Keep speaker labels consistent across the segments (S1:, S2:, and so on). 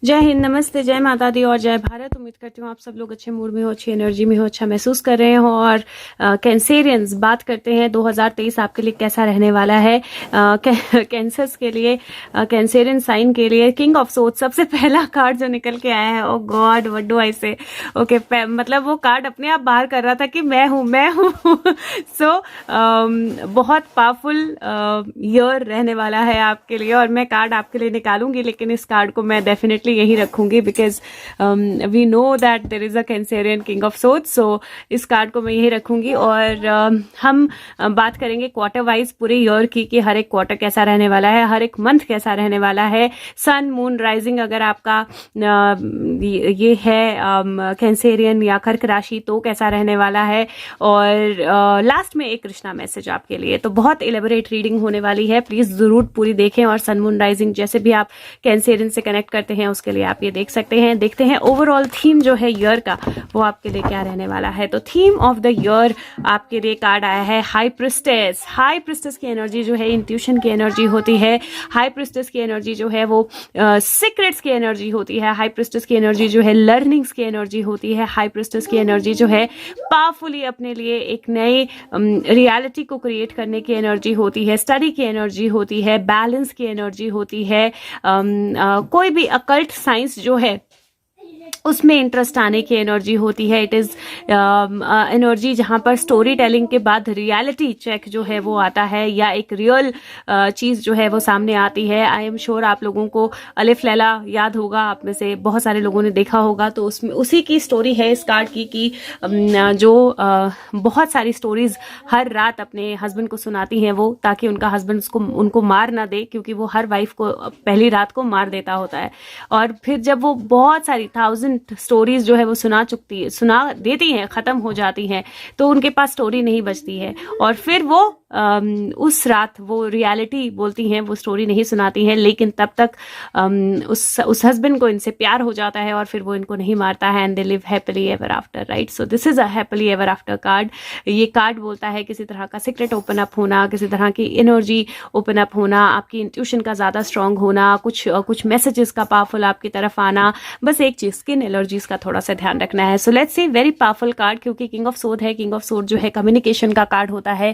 S1: जय हिंद, नमस्ते, जय माता दी और जय भारत। उम्मीद करती हूँ आप सब लोग अच्छे मूड में हो, अच्छी एनर्जी में हो, अच्छा महसूस कर रहे हो। और कैंसेरियंस, बात करते हैं 2023 आपके लिए कैसा रहने वाला है। कैंसर्स के लिए, कैंसेरियन साइन के लिए किंग ऑफ सोर्ड्स सबसे पहला कार्ड जो निकल के आया है। ओ गॉड, व्हाट डू आई से। ओके, मतलब वो कार्ड अपने आप बाहर कर रहा था कि मैं हूँ मैं हूँ। सो बहुत पावरफुल ईयर रहने वाला है आपके लिए। और मैं कार्ड आपके लिए निकालूंगी, लेकिन इस कार्ड को मैं डेफिनेटली यही रखूंगी because we know that there is a caesarean king of swords. So इस कार्ड को मैं यही रखूंगी। और हम बात करेंगे क्वार्टर वाइज पूरे ईयर की कि हर एक क्वार्टर कैसा रहने वाला है, हर एक मंथ कैसा रहने वाला है। सन, मून, राइजिंग अगर आपका ये है कैंसेरियन या कर्क राशि तो कैसा रहने वाला है। और लास्ट में एक कृष्णा मैसेज आपके लिए। तो बहुत इलेबोरेट रीडिंग होने वाली है, प्लीज जरूर पूरी देखें। और सन, मून, राइजिंग जैसे भी आप कैंसेरियन से कनेक्ट करते हैं उसके लिए आप ये देख सकते हैं। देखते हैं ओवरऑल थीम जो है ईयर का वो आपके लिए क्या रहने वाला है। तो थीम ऑफ द ईयर आपके लिए कार्ड आया है हाई प्रिस्टेस। हाई प्रिस्टेस की एनर्जी जो है इंट्यूशन की एनर्जी होती है। हाई प्रिस्टेस की एनर्जी जो है वो सीक्रेट्स की एनर्जी होती है। हाई प्रिस्टेस की एनर्जी जो है लर्निंग्स की एनर्जी होती है। हाई प्रिस्टेस की एनर्जी जो है पावरफुली अपने लिए एक नए रियलिटी को क्रिएट करने की एनर्जी होती है। स्टडी की एनर्जी होती है, बैलेंस की एनर्जी होती है। कोई भी अकल्ट साइंस जो है उसमें इंटरेस्ट आने की एनर्जी होती है। इट इज एनर्जी जहां पर स्टोरी टेलिंग के बाद रियलिटी चेक जो है वो आता है, या एक रियल चीज जो है वो सामने आती है। आई एम श्योर आप लोगों को अलिफ लैला याद होगा, आप में से बहुत सारे लोगों ने देखा होगा। तो उसमें उसी की स्टोरी है इस कार्ड की कि जो बहुत सारी स्टोरीज हर रात अपने हस्बैंड को सुनाती हैं वो, ताकि उनका हस्बैंड उनको मार ना दे, क्योंकि वो हर वाइफ को पहली रात को मार देता होता है। और फिर जब वो बहुत सारी 1000 स्टोरीज जो है वो सुना देती हैं, खत्म हो जाती हैं, तो उनके पास स्टोरी नहीं बचती है। और फिर वो उस रात वो रियलिटी बोलती हैं, वो स्टोरी नहीं सुनाती हैं। लेकिन तब तक उस हस्बैंड को इनसे प्यार हो जाता है और फिर वो इनको नहीं मारता है and they live happily ever after, right. So this is a happily ever after card. ये कार्ड बोलता है किसी तरह का सीक्रेट ओपन अप होना, किसी तरह की एनर्जी ओपन अप होना, आपकी इंट्यूशन का ज्यादा स्ट्रांग होना, कुछ मैसेजेस का पावरफुल आपकी तरफ आना। बस एक चीज, स्किन एलर्जीज का थोड़ा सा ध्यान रखना है। सो let's C, very powerful card, क्योंकि किंग ऑफ सोर्ड है। किंग ऑफ सोर्ड जो है कम्युनिकेशन का कार्ड होता है,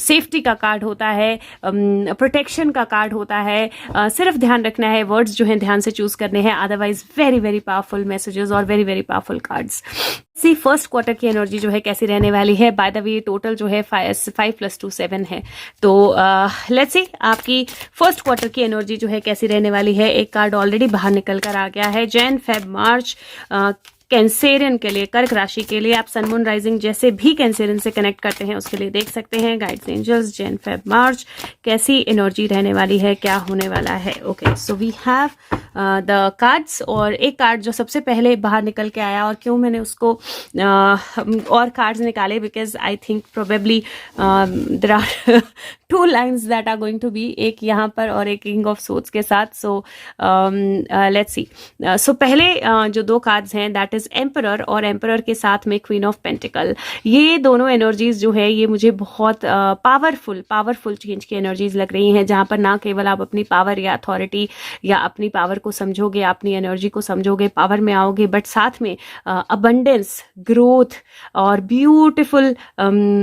S1: सेफ्टी का कार्ड होता है, प्रोटेक्शन का कार्ड होता है। सिर्फ ध्यान रखना है, वर्ड्स जो है ध्यान से चूज करने हैं। Otherwise very very powerful messages और वेरी वेरी पावरफुल कार्ड्स। सी फर्स्ट क्वार्टर की एनर्जी जो है कैसी रहने वाली है। बाय द वे टोटल जो है 5 + 2 7 है। तो लेट्स सी आपकी फर्स्ट क्वार्टर की एनर्जी जो है कैसी रहने वाली है। एक कार्ड ऑलरेडी बाहर निकल कर आ गया है। जैन, फेब, मार्च कैंसेरियन के लिए, कर्क राशि के लिए, आप सन, मून, राइजिंग जैसे भी कैंसेरियन से कनेक्ट करते हैं उसके लिए देख सकते हैं। Guides, angels, Jan, Feb, March कैसी एनर्जी रहने वाली है, क्या होने वाला है। Okay, so we have the cards. और एक कार्ड जो सबसे पहले बाहर निकल के आया, और क्यों मैंने उसको और कार्ड्स निकाले, because I think probably there are 2 lines that are going to be, एक यहाँ पर और एक किंग ऑफ सोर्ड्स के साथ। सो लेट्स सी। सो पहले जो 2 कार्ड्स हैं दैट इज एम्परर, और एम्परर के साथ में क्वीन ऑफ पेंटिकल। ये दोनों एनर्जीज जो है ये मुझे बहुत पावरफुल चेंज की एनर्जीज लग रही हैं, जहां पर ना केवल आप अपनी पावर या अथॉरिटी या अपनी पावर को समझोगे, अपनी एनर्जी को समझोगे, पावर में आओगे, बट साथ में अबंडेंस, ग्रोथ और ब्यूटिफुल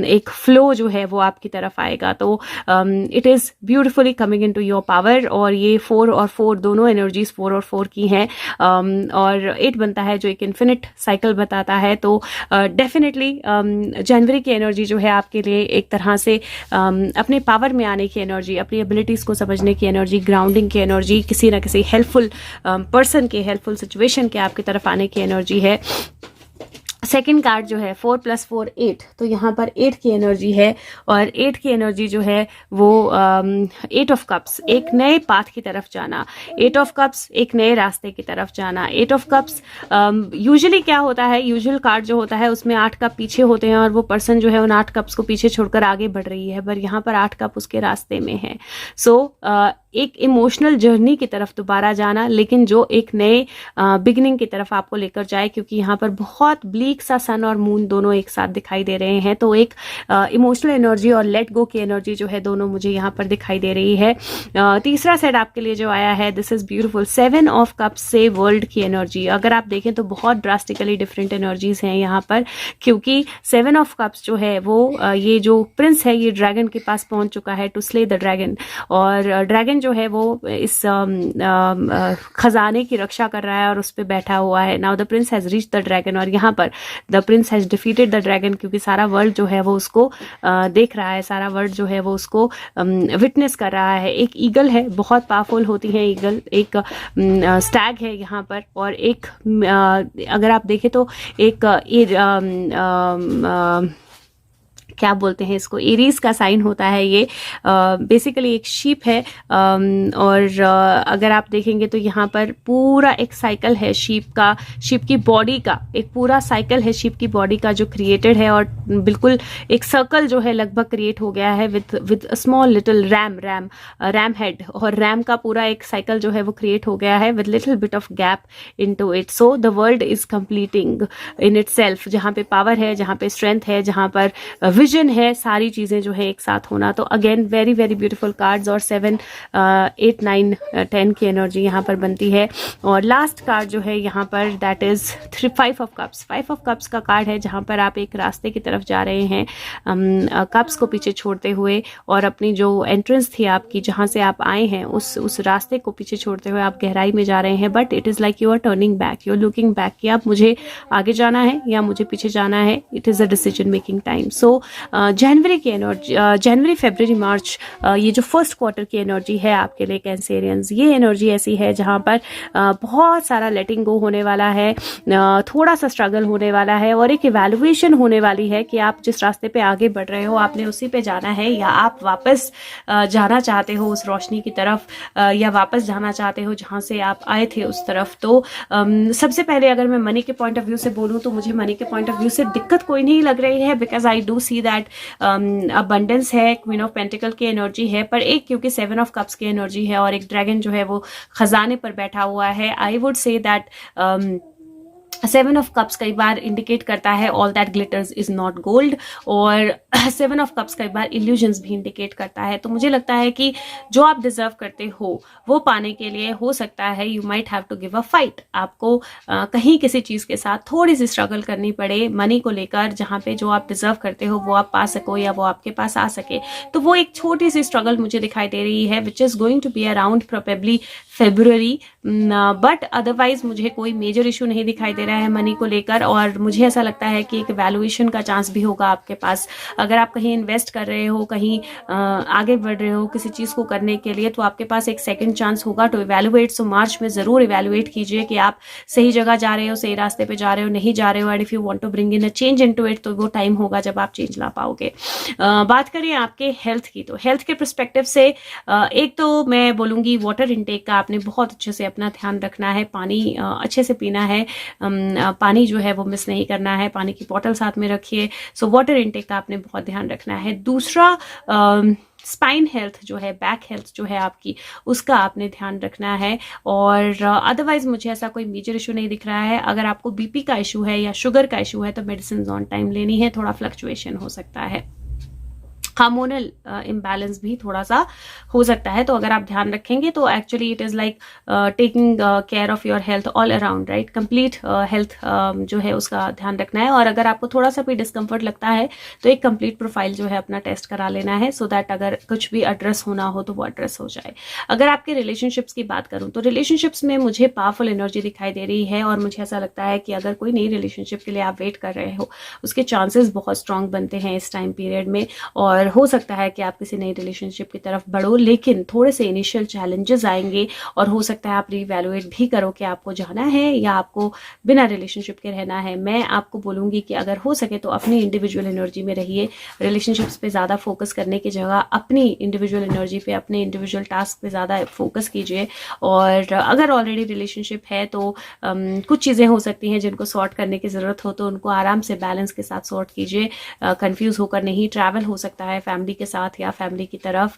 S1: एक फ्लो जो है वो आपकी तरफ आएगा। तो it is beautifully coming into your power. और ये 4 और 4 दोनों एनर्जीज 4 और 4 की हैं, और 8 बनता है जो एक इन्फिनिट साइकिल बताता है। तो डेफिनेटली जनवरी की एनर्जी जो है आपके लिए एक तरह से अपने पावर में आने की एनर्जी, अपनी एबिलिटीज को समझने की एनर्जी, ग्राउंडिंग की एनर्जी, किसी ना किसी हेल्पफुल पर्सन के, हेल्पफुल सिचुएशन के आपकी तरफ आने की एनर्जी है। सेकेंड कार्ड जो है 4 + 4 8, तो यहाँ पर 8 की एनर्जी है। और 8 की एनर्जी जो है वो 8 ऑफ कप्स, एक नए पाथ की तरफ जाना। 8 ऑफ कप्स, एक नए रास्ते की तरफ जाना। 8 ऑफ कप्स यूजुअली क्या होता है, यूजुअल कार्ड जो होता है उसमें 8 कप पीछे होते हैं और वो पर्सन जो है उन 8 कप्स को पीछे छोड़कर आगे बढ़ रही है, पर यहाँ पर 8 कप उसके रास्ते में है। सो एक इमोशनल जर्नी की तरफ दोबारा जाना, लेकिन जो एक नए बिगिनिंग की तरफ आपको लेकर जाए, क्योंकि यहाँ पर बहुत ब्लीक सा सन और मून दोनों एक साथ दिखाई दे रहे हैं। तो एक इमोशनल एनर्जी और लेट गो की एनर्जी जो है दोनों मुझे यहाँ पर दिखाई दे रही है। तीसरा सेट आपके लिए जो आया है, this is beautiful, 7 of cups से वर्ल्ड की एनर्जी। अगर आप देखें तो बहुत ड्रास्टिकली डिफरेंट एनर्जीज हैं यहाँ पर, क्योंकि 7 ऑफ कप्स जो है वो ये जो प्रिंस है ये ड्रैगन के पास पहुंच चुका है टू स्ले द ड्रैगन, और ड्रैगन जो है वो इस खजाने की रक्षा कर रहा है और उस पर बैठा हुआ है। Now the Prince has reach the dragon, और यहाँ पर the Prince has defeated the dragon, क्योंकि सारा वर्ल्ड जो है वो उसको देख रहा है, सारा वर्ल्ड जो है वो उसको विटनेस कर रहा है। एक ईगल है, बहुत पावरफुल होती है ईगल, एक स्टैग है यहाँ पर, और एक अगर आप देखें तो एक क्या बोलते हैं इसको, एरीज का साइन होता है ये, बेसिकली एक शीप है। और अगर आप देखेंगे तो यहाँ पर पूरा एक साइकिल है शीप की बॉडी का, एक पूरा साइकिल है शीप की बॉडी का जो क्रिएटेड है, और बिल्कुल एक सर्कल जो है लगभग क्रिएट हो गया है with small little RAM head, और रैम का पूरा एक साइकिल जो है वो क्रिएट हो गया है with little bit of gap into it. So the world is completing in itself, जहाँ पे पावर है, जहाँ पे स्ट्रेंथ है, जहाँ पर विजन है, सारी चीजें जो है एक साथ होना। तो again very very beautiful cards, और 7, 8, 9, 10 की एनर्जी यहाँ पर बनती है। और लास्ट कार्ड जो है यहाँ पर that is 5 of cups. 5 of cups का कार्ड है जहाँ पर आप एक रास्ते की तरफ जा रहे हैं, कप्स को पीछे छोड़ते हुए, और अपनी जो एंट्रेंस थी आपकी, जहाँ से आप आए हैं, उस रास्ते को पीछे छोड़ते हुए आप गहराई में जा रहे हैं। But it is like you are turning back, you are looking back कि अब मुझे आगे जाना है या मुझे पीछे जाना है। It is a decision making time. So जनवरी की एनर्जी, जनवरी फरवरी मार्च, ये जो फर्स्ट क्वार्टर की एनर्जी है आपके लिए कैंसेरियंस, ये एनर्जी ऐसी है जहां पर बहुत सारा लेटिंग गो होने वाला है, थोड़ा सा स्ट्रगल होने वाला है, और एक इवैल्यूएशन होने वाली है कि आप जिस रास्ते पे आगे बढ़ रहे हो आपने उसी पे जाना है, या आप वापस जाना चाहते हो उस रोशनी की तरफ, या वापस जाना चाहते हो जहां से आप आए थे उस तरफ। तो सबसे पहले अगर मैं मनी के पॉइंट ऑफ व्यू से बोलूं तो मुझे मनी के पॉइंट ऑफ व्यू से दिक्कत कोई नहीं लग रही है, because I do see that abundance है, क्वीन ऑफ पेंटिकल की एनर्जी है, पर एक क्योंकि 7 ऑफ कप्स की एनर्जी है और एक ड्रैगन जो है वो खजाने पर बैठा हुआ है, I would say that 7 of cups कई बार इंडिकेट करता है all that glitters is not gold, और 7 ऑफ कप्स कई बार इल्यूजन्स भी इंडिकेट करता है। तो मुझे लगता है कि जो आप डिजर्व करते हो वो पाने के लिए हो सकता है you might have to give a fight, आपको कहीं किसी चीज के साथ थोड़ी सी स्ट्रगल करनी पड़े मनी को लेकर, जहां पे जो आप डिजर्व करते हो वो आप पा सको या वो आपके पास आ सके। तो वो एक छोटी सी स्ट्रगल मुझे दिखाई दे रही है which is going to be around probably February, but otherwise मुझे कोई मेजर इशू नहीं दिखाई दे रहा है मनी को लेकर। और मुझे ऐसा लगता है कि एक वैल्यूएशन का चांस भी होगा आपके पास, अगर आप कहीं इन्वेस्ट कर रहे हो, कहीं आगे बढ़ रहे हो किसी चीज को करने के लिए, तो आपके पास एक सेकंड चांस होगा टू इवैल्यूएट। सो मार्च में जरूर इवैल्यूएट कीजिए कि आप सही जगह जा रहे हो, सही रास्ते पे जा रहे हो, नहीं जा रहे हो, and if you want to bring in a change into it, तो वो टाइम होगा जब आप चेंज ला पाओगे। बात करें आपके हेल्थ की, तो हेल्थ के पर्सपेक्टिव से एक तो मैं बोलूंगी वाटर इनटेक का आपने बहुत अच्छे से अपना ध्यान रखना है, पानी अच्छे से पीना है, पानी जो है वो मिस नहीं करना है, पानी की बोतल साथ में रखिए। सो वाटर इनटेक का आपने बहुत ध्यान रखना है। दूसरा स्पाइन हेल्थ जो है, बैक हेल्थ जो है आपकी, उसका आपने ध्यान रखना है। और अदरवाइज मुझे ऐसा कोई मेजर इशू नहीं दिख रहा है। अगर आपको बीपी का इशू है या शुगर का इशू है तो मेडिसिन ऑन टाइम लेनी है, थोड़ा फ्लक्चुएशन हो सकता है, हार्मोनल इम्बैलेंस भी थोड़ा सा हो सकता है। तो अगर आप ध्यान रखेंगे तो actually it is like taking care of your health all around, right, complete health जो है उसका ध्यान रखना है। और अगर आपको थोड़ा सा भी डिस्कम्फर्ट लगता है तो एक कंप्लीट प्रोफाइल जो है अपना टेस्ट करा लेना है, सो दैट अगर कुछ भी एड्रेस होना हो तो वो एड्रेस हो जाए। अगर आपके रिलेशनशिप्स की बात करूं तो रिलेशनशिप्स में मुझे पावरफुल एनर्जी दिखाई दे रही है, और मुझे ऐसा लगता है कि अगर कोई नई रिलेशनशिप के लिए आप वेट कर रहे हो उसके चांसेस बहुत स्ट्रांग बनते हैं इस टाइम पीरियड में। और हो सकता है कि आप किसी नई रिलेशनशिप की तरफ बढ़ो, लेकिन थोड़े से इनिशियल चैलेंजेस आएंगे, और हो सकता है आप रीवैल्यूएट भी करो कि आपको जाना है या आपको बिना रिलेशनशिप के रहना है। मैं आपको बोलूंगी कि अगर हो सके तो अपनी इंडिविजुअल एनर्जी में रहिए, रिलेशनशिप्स पे ज़्यादा फोकस करने की जगह अपनी इंडिविजुअल एनर्जी पे, अपने इंडिविजुअल टास्क पे ज़्यादा फोकस कीजिए। और अगर ऑलरेडी रिलेशनशिप है तो कुछ चीज़ें हो सकती हैं जिनको सॉर्ट करने की ज़रूरत हो, तो उनको आराम से बैलेंस के साथ सॉर्ट कीजिए, कंफ्यूज होकर नहीं। ट्रैवल हो सकता है है फैमिली के साथ या फैमिली की तरफ।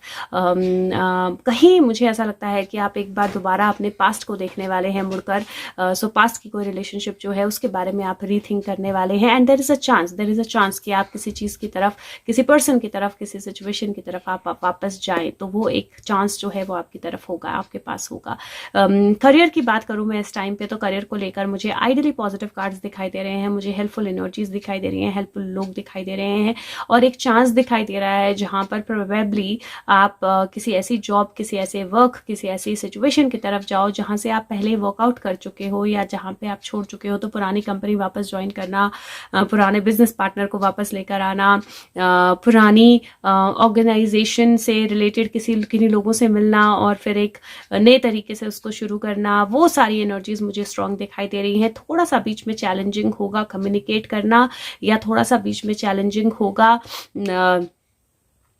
S1: कहीं मुझे ऐसा लगता है कि आप एक बार दोबारा अपने पास्ट को देखने वाले हैं मुड़कर। सो पास्ट की कोई रिलेशनशिप जो है उसके बारे में आप रीथिंक करने वाले हैं, and there is a chance कि आप किसी चीज़ की तरफ, किसी पर्सन की तरफ, किसी सिचुएशन की तरफ आप वापस जाएं, तो वो एक चांस जो है वो आपकी तरफ होगा, आपके पास होगा। करियर की बात करूँ मैं इस टाइम पे, तो करियर को लेकर मुझे आइडियली पॉजिटिव कार्ड्स दिखाई दे रहे हैं, मुझे हेल्पफुल एनर्जीज दिखाई दे रही हैं, हेल्पफुल लोग दिखाई दे रहे हैं, और एक चांस दिखाई दे रहा है जहां पर प्रोबेबली आप किसी ऐसी जॉब, किसी ऐसे वर्क, किसी ऐसी सिचुएशन की तरफ जाओ जहां से आप पहले वर्कआउट कर चुके हो या जहां पे आप छोड़ चुके हो। तो पुरानी कंपनी वापस ज्वाइन करना, पुराने बिजनेस पार्टनर को वापस लेकर आना, पुरानी ऑर्गेनाइजेशन से रिलेटेड किन्हीं लोगों से मिलना और फिर एक नए तरीके से उसको शुरू करना, वो सारी एनर्जीज मुझे स्ट्रांग दिखाई दे रही हैं। थोड़ा सा बीच में चैलेंजिंग होगा कम्युनिकेट करना, या थोड़ा सा बीच में चैलेंजिंग होगा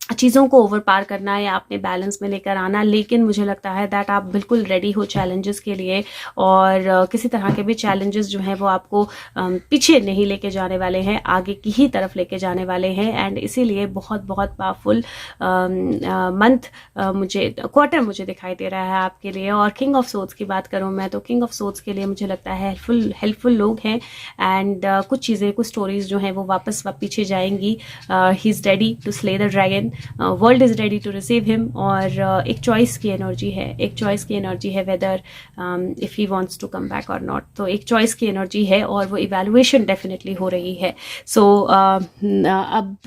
S1: चीज़ों को ओवर पार करना या अपने बैलेंस में लेकर आना, लेकिन मुझे लगता है दैट आप बिल्कुल रेडी हो चैलेंजेस के लिए, और किसी तरह के भी चैलेंजेस जो हैं वो आपको पीछे नहीं लेके जाने वाले हैं, आगे की ही तरफ लेके जाने वाले हैं। एंड इसीलिए बहुत बहुत पावरफुल मंथ मुझे, क्वार्टर मुझे दिखाई दे रहा है आपके लिए। और किंग ऑफ सोर्ड्स की बात करूँ मैं, तो किंग ऑफ सोर्ड्स के लिए मुझे लगता है हेल्पफुल लोग हैं, एंड कुछ चीज़ें, कुछ स्टोरीज जो हैं वो वापस पीछे जाएंगी। He is ready to slay the dragon, world is ready to receive him. और एक चॉइस की एनर्जी है, whether if he wants to come back और नॉट। तो एक चॉइस की एनर्जी है और वो इवैल्यूएशन डेफिनेटली हो रही है। सो अब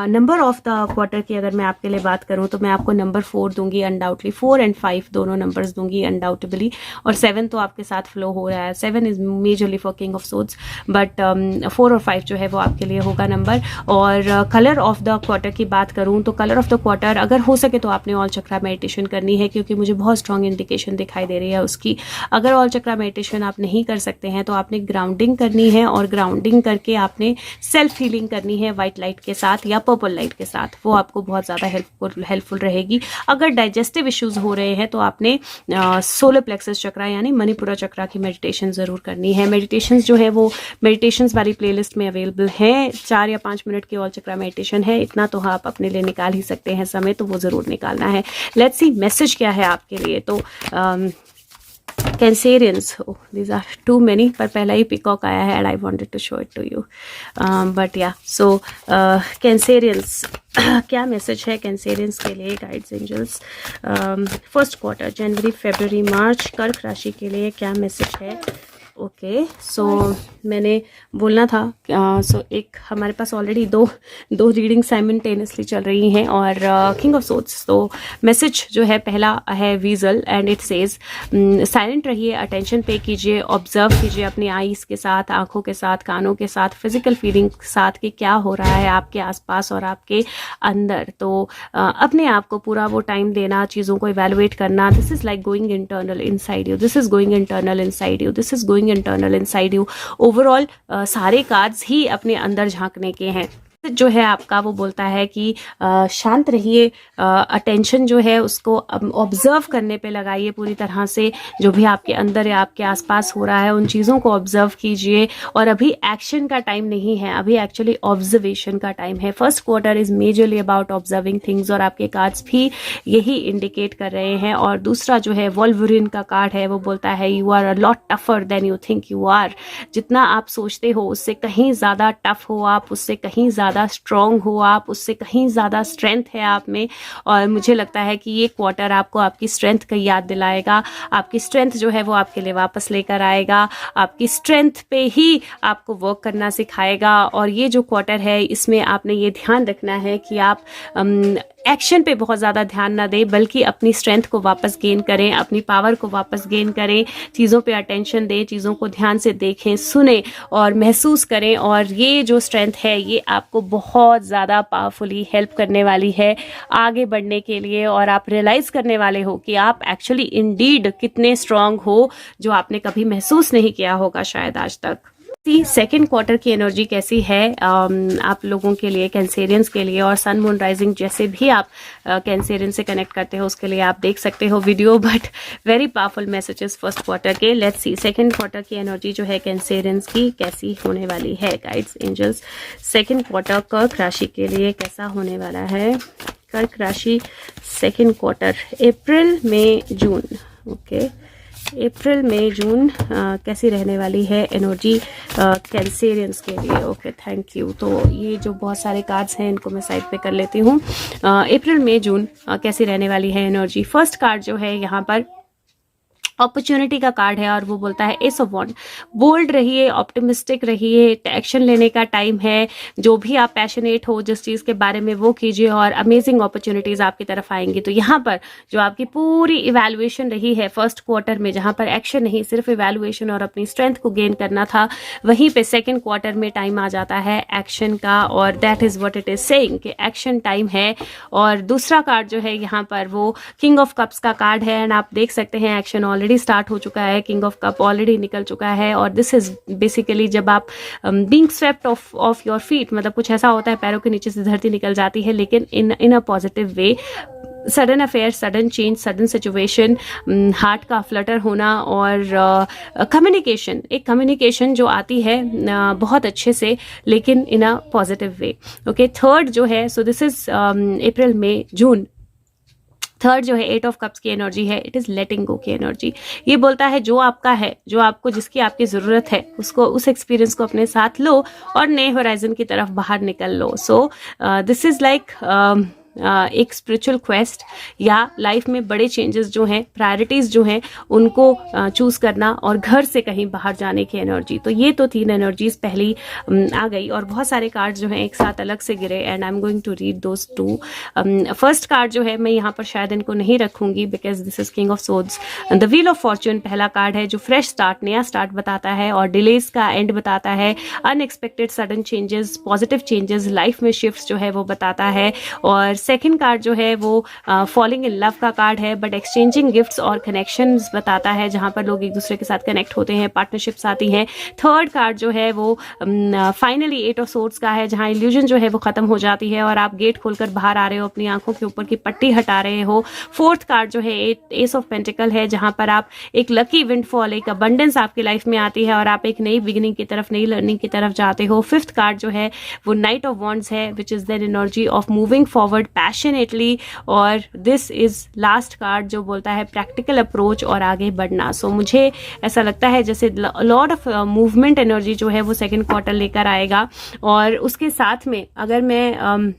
S1: नंबर ऑफ द क्वार्टर की अगर मैं आपके लिए बात करूं, तो मैं आपको नंबर 4 दूंगी अनडाउटली, 4 and 5 दोनों नंबर्स दूंगी अनडाउटेबली, और 7 तो आपके साथ फ्लो हो रहा है। 7 is majorly for king of swords, but 4 और 5 जो है वो आपके लिए होगा नंबर। और कलर ऑफ द क्वार्टर की बात करूं, तो कलर ऑफ द क्वार्टर अगर हो सके तो आपने ऑल चक्रा मेडिटेशन करनी है, क्योंकि मुझे बहुत स्ट्रांग इंडिकेशन दिखाई दे रही है उसकी। अगर ऑल चक्रा मेडिटेशन आप नहीं कर सकते हैं तो आपने ग्राउंडिंग करनी है, और ग्राउंडिंग करके आपने सेल्फ हीलिंग करनी है व्हाइट लाइट के साथ या पर्पल लाइट के साथ, वो आपको बहुत ज़्यादा हेल्पफुल रहेगी। अगर डाइजेस्टिव इश्यूज हो रहे हैं तो आपने सोलर प्लेक्सस चक्रा यानी मणिपुरा चक्रा की मेडिटेशन ज़रूर करनी है। मेडिटेशन जो है वो मेडिटेशंस वाली प्लेलिस्ट में अवेलेबल है, 4 या 5 मिनट की ऑल चक्रा मेडिटेशन है, इतना तो आप अपने लिए निकाल ही सकते हैं समय, तो वो ज़रूर निकालना है। लेट्स सी मैसेज क्या है आपके लिए। तो Cancerians, these are too many, पर पहला ही पिकॉक आया है and I wanted to show it to you, but yeah so Cancerians क्या मैसेज है कैंसेरियंस के लिए, गाइड्स एंजल्स, फर्स्ट क्वार्टर जनवरी फरवरी मार्च, कर्क राशि के लिए क्या मैसेज है। ओके, सो मैंने बोलना था, सो एक हमारे पास ऑलरेडी दो रीडिंग साइमल्टेनियसली चल रही हैं, और किंग ऑफ सोर्ड्स। तो मैसेज जो है पहला है वीजल, एंड इट सेज साइलेंट रहिए, अटेंशन पे कीजिए, ऑब्जर्व कीजिए अपनी आईज के साथ, आंखों के साथ, कानों के साथ, फिजिकल फीलिंग के साथ कि क्या हो रहा है आपके आसपास और आपके अंदर। तो अपने आप को पूरा वो टाइम देना, चीज़ों को इवेलुएट करना। This is like going internal inside you, this is going internal inside you, this is going internal inside you. Overall सारे कार्ड्स ही अपने अंदर झांकने के हैं। जो है आपका वो बोलता है कि शांत रहिए, अटेंशन जो है उसको ऑब्जर्व करने पे लगाइए पूरी तरह से, जो भी आपके अंदर या आपके आसपास हो रहा है उन चीज़ों को ऑब्जर्व कीजिए। और अभी एक्शन का टाइम नहीं है, अभी एक्चुअली ऑब्जर्वेशन का टाइम है। First quarter is majorly about observing things, और आपके कार्ड्स भी यही इंडिकेट कर रहे हैं। और दूसरा जो है वोल्वरिन का कार्ड है, वो बोलता है you are a lot tougher than you think you are. जितना आप सोचते हो उससे कहीं ज़्यादा टफ हो आप, उससे कहीं ज़्यादा स्ट्रांग हो आप, उससे कहीं ज़्यादा स्ट्रेंथ है आप में। और मुझे लगता है कि ये क्वार्टर आपको आपकी स्ट्रेंथ का याद दिलाएगा, आपकी स्ट्रेंथ जो है वो आपके लिए वापस लेकर आएगा, आपकी स्ट्रेंथ पे ही आपको वर्क करना सिखाएगा। और ये जो क्वार्टर है इसमें आपने ये ध्यान रखना है कि आप एक्शन पे बहुत ज़्यादा ध्यान ना दें, बल्कि अपनी स्ट्रेंथ को वापस गेन करें, अपनी पावर को वापस गेन करें, चीज़ों पे अटेंशन दें, चीज़ों को ध्यान से देखें, सुने और महसूस करें। और ये जो स्ट्रेंथ है ये आपको बहुत ज़्यादा पावरफुली हेल्प करने वाली है आगे बढ़ने के लिए। और आप रियलाइज़ करने वाले हो कि आप एक्चुअली इंडीड कितने स्ट्रांग हो, जो आपने कभी महसूस नहीं किया होगा शायद आज तक। सेकेंड क्वार्टर की एनर्जी कैसी है आप लोगों के लिए, कैंसेरियंस के लिए, और सन मून राइजिंग जैसे भी आप कैंसेरियन से कनेक्ट करते हो उसके लिए आप देख सकते हो video, but very powerful messages first quarter के। लेट्स सी सेकेंड क्वार्टर की एनर्जी जो है कैंसेरियंस की कैसी होने वाली है। गाइड्स एंजल्स, सेकेंड क्वार्टर कर्क राशि के लिए कैसा होने वाला है। कर्क राशि सेकेंड क्वार्टर अप्रैल मई जून, ओके अप्रैल मई जून कैसी रहने वाली है एनर्जी कैंसेरियंस के लिए। Okay thank you. तो ये जो बहुत सारे कार्ड्स हैं इनको मैं साइड पे कर लेती हूँ। अप्रैल मई जून कैसी रहने वाली है एनर्जी। फर्स्ट कार्ड जो है यहाँ पर अपॉर्चुनिटी का कार्ड है और वो बोलता है एस ऑफ वॉन्ड। बोल्ड रहिए, ऑप्टिमिस्टिक रहिए, एक्शन लेने का टाइम है। जो भी आप पैशनेट हो जिस चीज़ के बारे में वो कीजिए और अमेजिंग अपॉर्चुनिटीज़ आपकी तरफ आएंगी। तो यहाँ पर जो आपकी पूरी इवैल्यूएशन रही है फर्स्ट क्वार्टर में, जहाँ पर एक्शन नहीं सिर्फ इवैल्यूएशन और अपनी स्ट्रेंथ को गेन करना था, वहीं पे सेकेंड क्वार्टर में टाइम आ जाता है एक्शन का, और that is what it is saying कि एक्शन टाइम है। और दूसरा कार्ड जो है यहाँ पर वो किंग ऑफ कप्स का कार्ड है, एंड आप देख सकते हैं एक्शन ऑलरेडी स्टार्ट हो चुका है, किंग ऑफ कप ऑलरेडी निकल चुका है। और दिस इज बेसिकली जब आप being swept of your feet, मतलब कुछ ऐसा होता है पैरों के नीचे से धरती निकल जाती है, लेकिन in a positive way. Sudden affair, sudden change, sudden situation, heart का फ्लटर होना, और कम्युनिकेशन, एक कम्युनिकेशन जो आती है बहुत अच्छे से, लेकिन in a positive way. Okay third जो है, so this is April May June. Third जो है एट ऑफ कप्स की एनर्जी है, इट इज लेटिंग गो की एनर्जी। ये बोलता है जो आपका है, जो आपको जिसकी आपकी ज़रूरत है, उसको, उस एक्सपीरियंस को अपने साथ लो और नए होराइजन की तरफ बाहर निकल लो। सो दिस इज लाइक एक स्पिरिचुअल क्वेस्ट, या लाइफ में बड़े चेंजेस जो हैं, प्रायोरिटीज़ जो हैं, उनको चूज़ करना और घर से कहीं बाहर जाने की एनर्जी। तो ये तो तीन एनर्जीज पहली आ गई, और बहुत सारे कार्ड जो हैं एक साथ अलग से गिरे, and I am going to read those two. First card जो है मैं यहाँ पर शायद इनको नहीं रखूंगी because this is king of swords. The wheel of fortune पहला कार्ड है जो फ्रेश स्टार्ट, नया स्टार्ट बताता है और डिलेज का एंड बताता है, unexpected sudden changes, positive changes, life में शिफ्ट्स जो है वो बताता है। और सेकेंड कार्ड जो है वो फॉलिंग इन लव का कार्ड है, बट एक्सचेंजिंग गिफ्ट्स और कनेक्शंस बताता है, जहां पर लोग एक दूसरे के साथ कनेक्ट होते हैं, पार्टनरशिप्स आती हैं। थर्ड कार्ड जो है वो फाइनली एट ऑफ सोर्ड्स का है, जहां इल्यूजन जो है वो खत्म हो जाती है और आप गेट खोलकर बाहर आ रहे हो, अपनी आंखों के ऊपर की पट्टी हटा रहे हो। फोर्थ कार्ड जो है एस ऑफ पेंटिकल है, जहां पर आप एक लकी विंडफॉल, एक अबंडेंस आपकी लाइफ में आती है और आप एक नई बिगिनिंग की तरफ, नई लर्निंग की तरफ जाते हो। फिफ्थ कार्ड जो है वो नाइट ऑफ वॉन्ड्स है, which is then energy of moving forward passionately. और दिस इज लास्ट कार्ड जो बोलता है प्रैक्टिकल अप्रोच और आगे बढ़ना। सो मुझे ऐसा लगता है जैसे लॉट ऑफ मूवमेंट एनर्जी जो है वो सेकेंड क्वार्टर लेकर आएगा। और उसके साथ में अगर मैं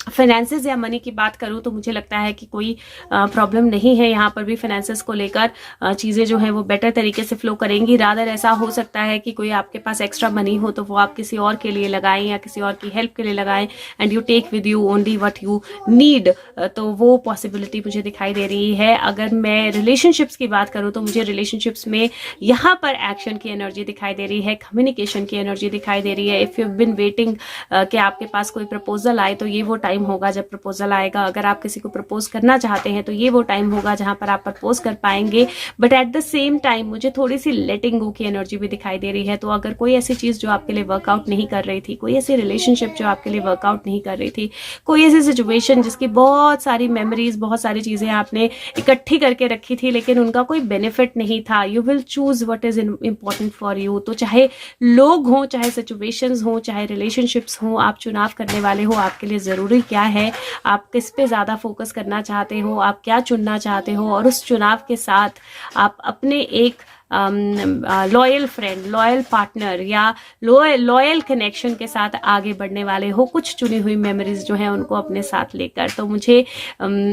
S1: फाइनेंसेस या मनी की बात करूं तो मुझे लगता है कि कोई प्रॉब्लम नहीं है यहाँ पर भी। फाइनेंसेस को लेकर चीज़ें जो है वो बेटर तरीके से फ्लो करेंगी। रादर ऐसा हो सकता है कि कोई आपके पास एक्स्ट्रा मनी हो तो वो आप किसी और के लिए लगाएं या किसी और की हेल्प के लिए लगाएं, and you take with you only what you need. तो वो पॉसिबिलिटी मुझे दिखाई दे रही है। अगर मैं रिलेशनशिप्स की बात करूँ तो मुझे रिलेशनशिप्स में यहाँ पर एक्शन की एनर्जी दिखाई दे रही है, कम्युनिकेशन की एनर्जी दिखाई दे रही है। इफ़ यू बिन वेटिंग कि आपके पास कोई प्रपोजल आए तो ये वो टाइम होगा जब प्रपोजल आएगा। अगर आप किसी को प्रपोज करना चाहते हैं तो ये वो टाइम होगा जहां पर आप प्रपोज कर पाएंगे। But at the same time मुझे थोड़ी सी लेटिंग गो की एनर्जी भी दिखाई दे रही है। तो अगर कोई ऐसी चीज जो आपके लिए वर्कआउट नहीं कर रही थी, कोई ऐसी रिलेशनशिप जो आपके लिए वर्कआउट नहीं कर रही थी, कोई ऐसी सिचुएशन जिसकी बहुत सारी मेमोरीज, बहुत सारी चीजें आपने इकट्ठी करके रखी थी लेकिन उनका कोई बेनिफिट नहीं था, you will choose what is important for you. तो चाहे लोग हों, चाहे सिचुएशंस हों, चाहे रिलेशनशिप्स हों, आप चुनाव करने वाले हो आपके लिए जरूरी क्या है, आप किस पे ज्यादा फोकस करना चाहते हो, आप क्या चुनना चाहते हो, और उस चुनाव के साथ आप अपने एक लॉयल फ्रेंड, लॉयल पार्टनर या लॉयल कनेक्शन के साथ आगे बढ़ने वाले हो, कुछ चुनी हुई मेमोरीज जो है उनको अपने साथ लेकर। तो मुझे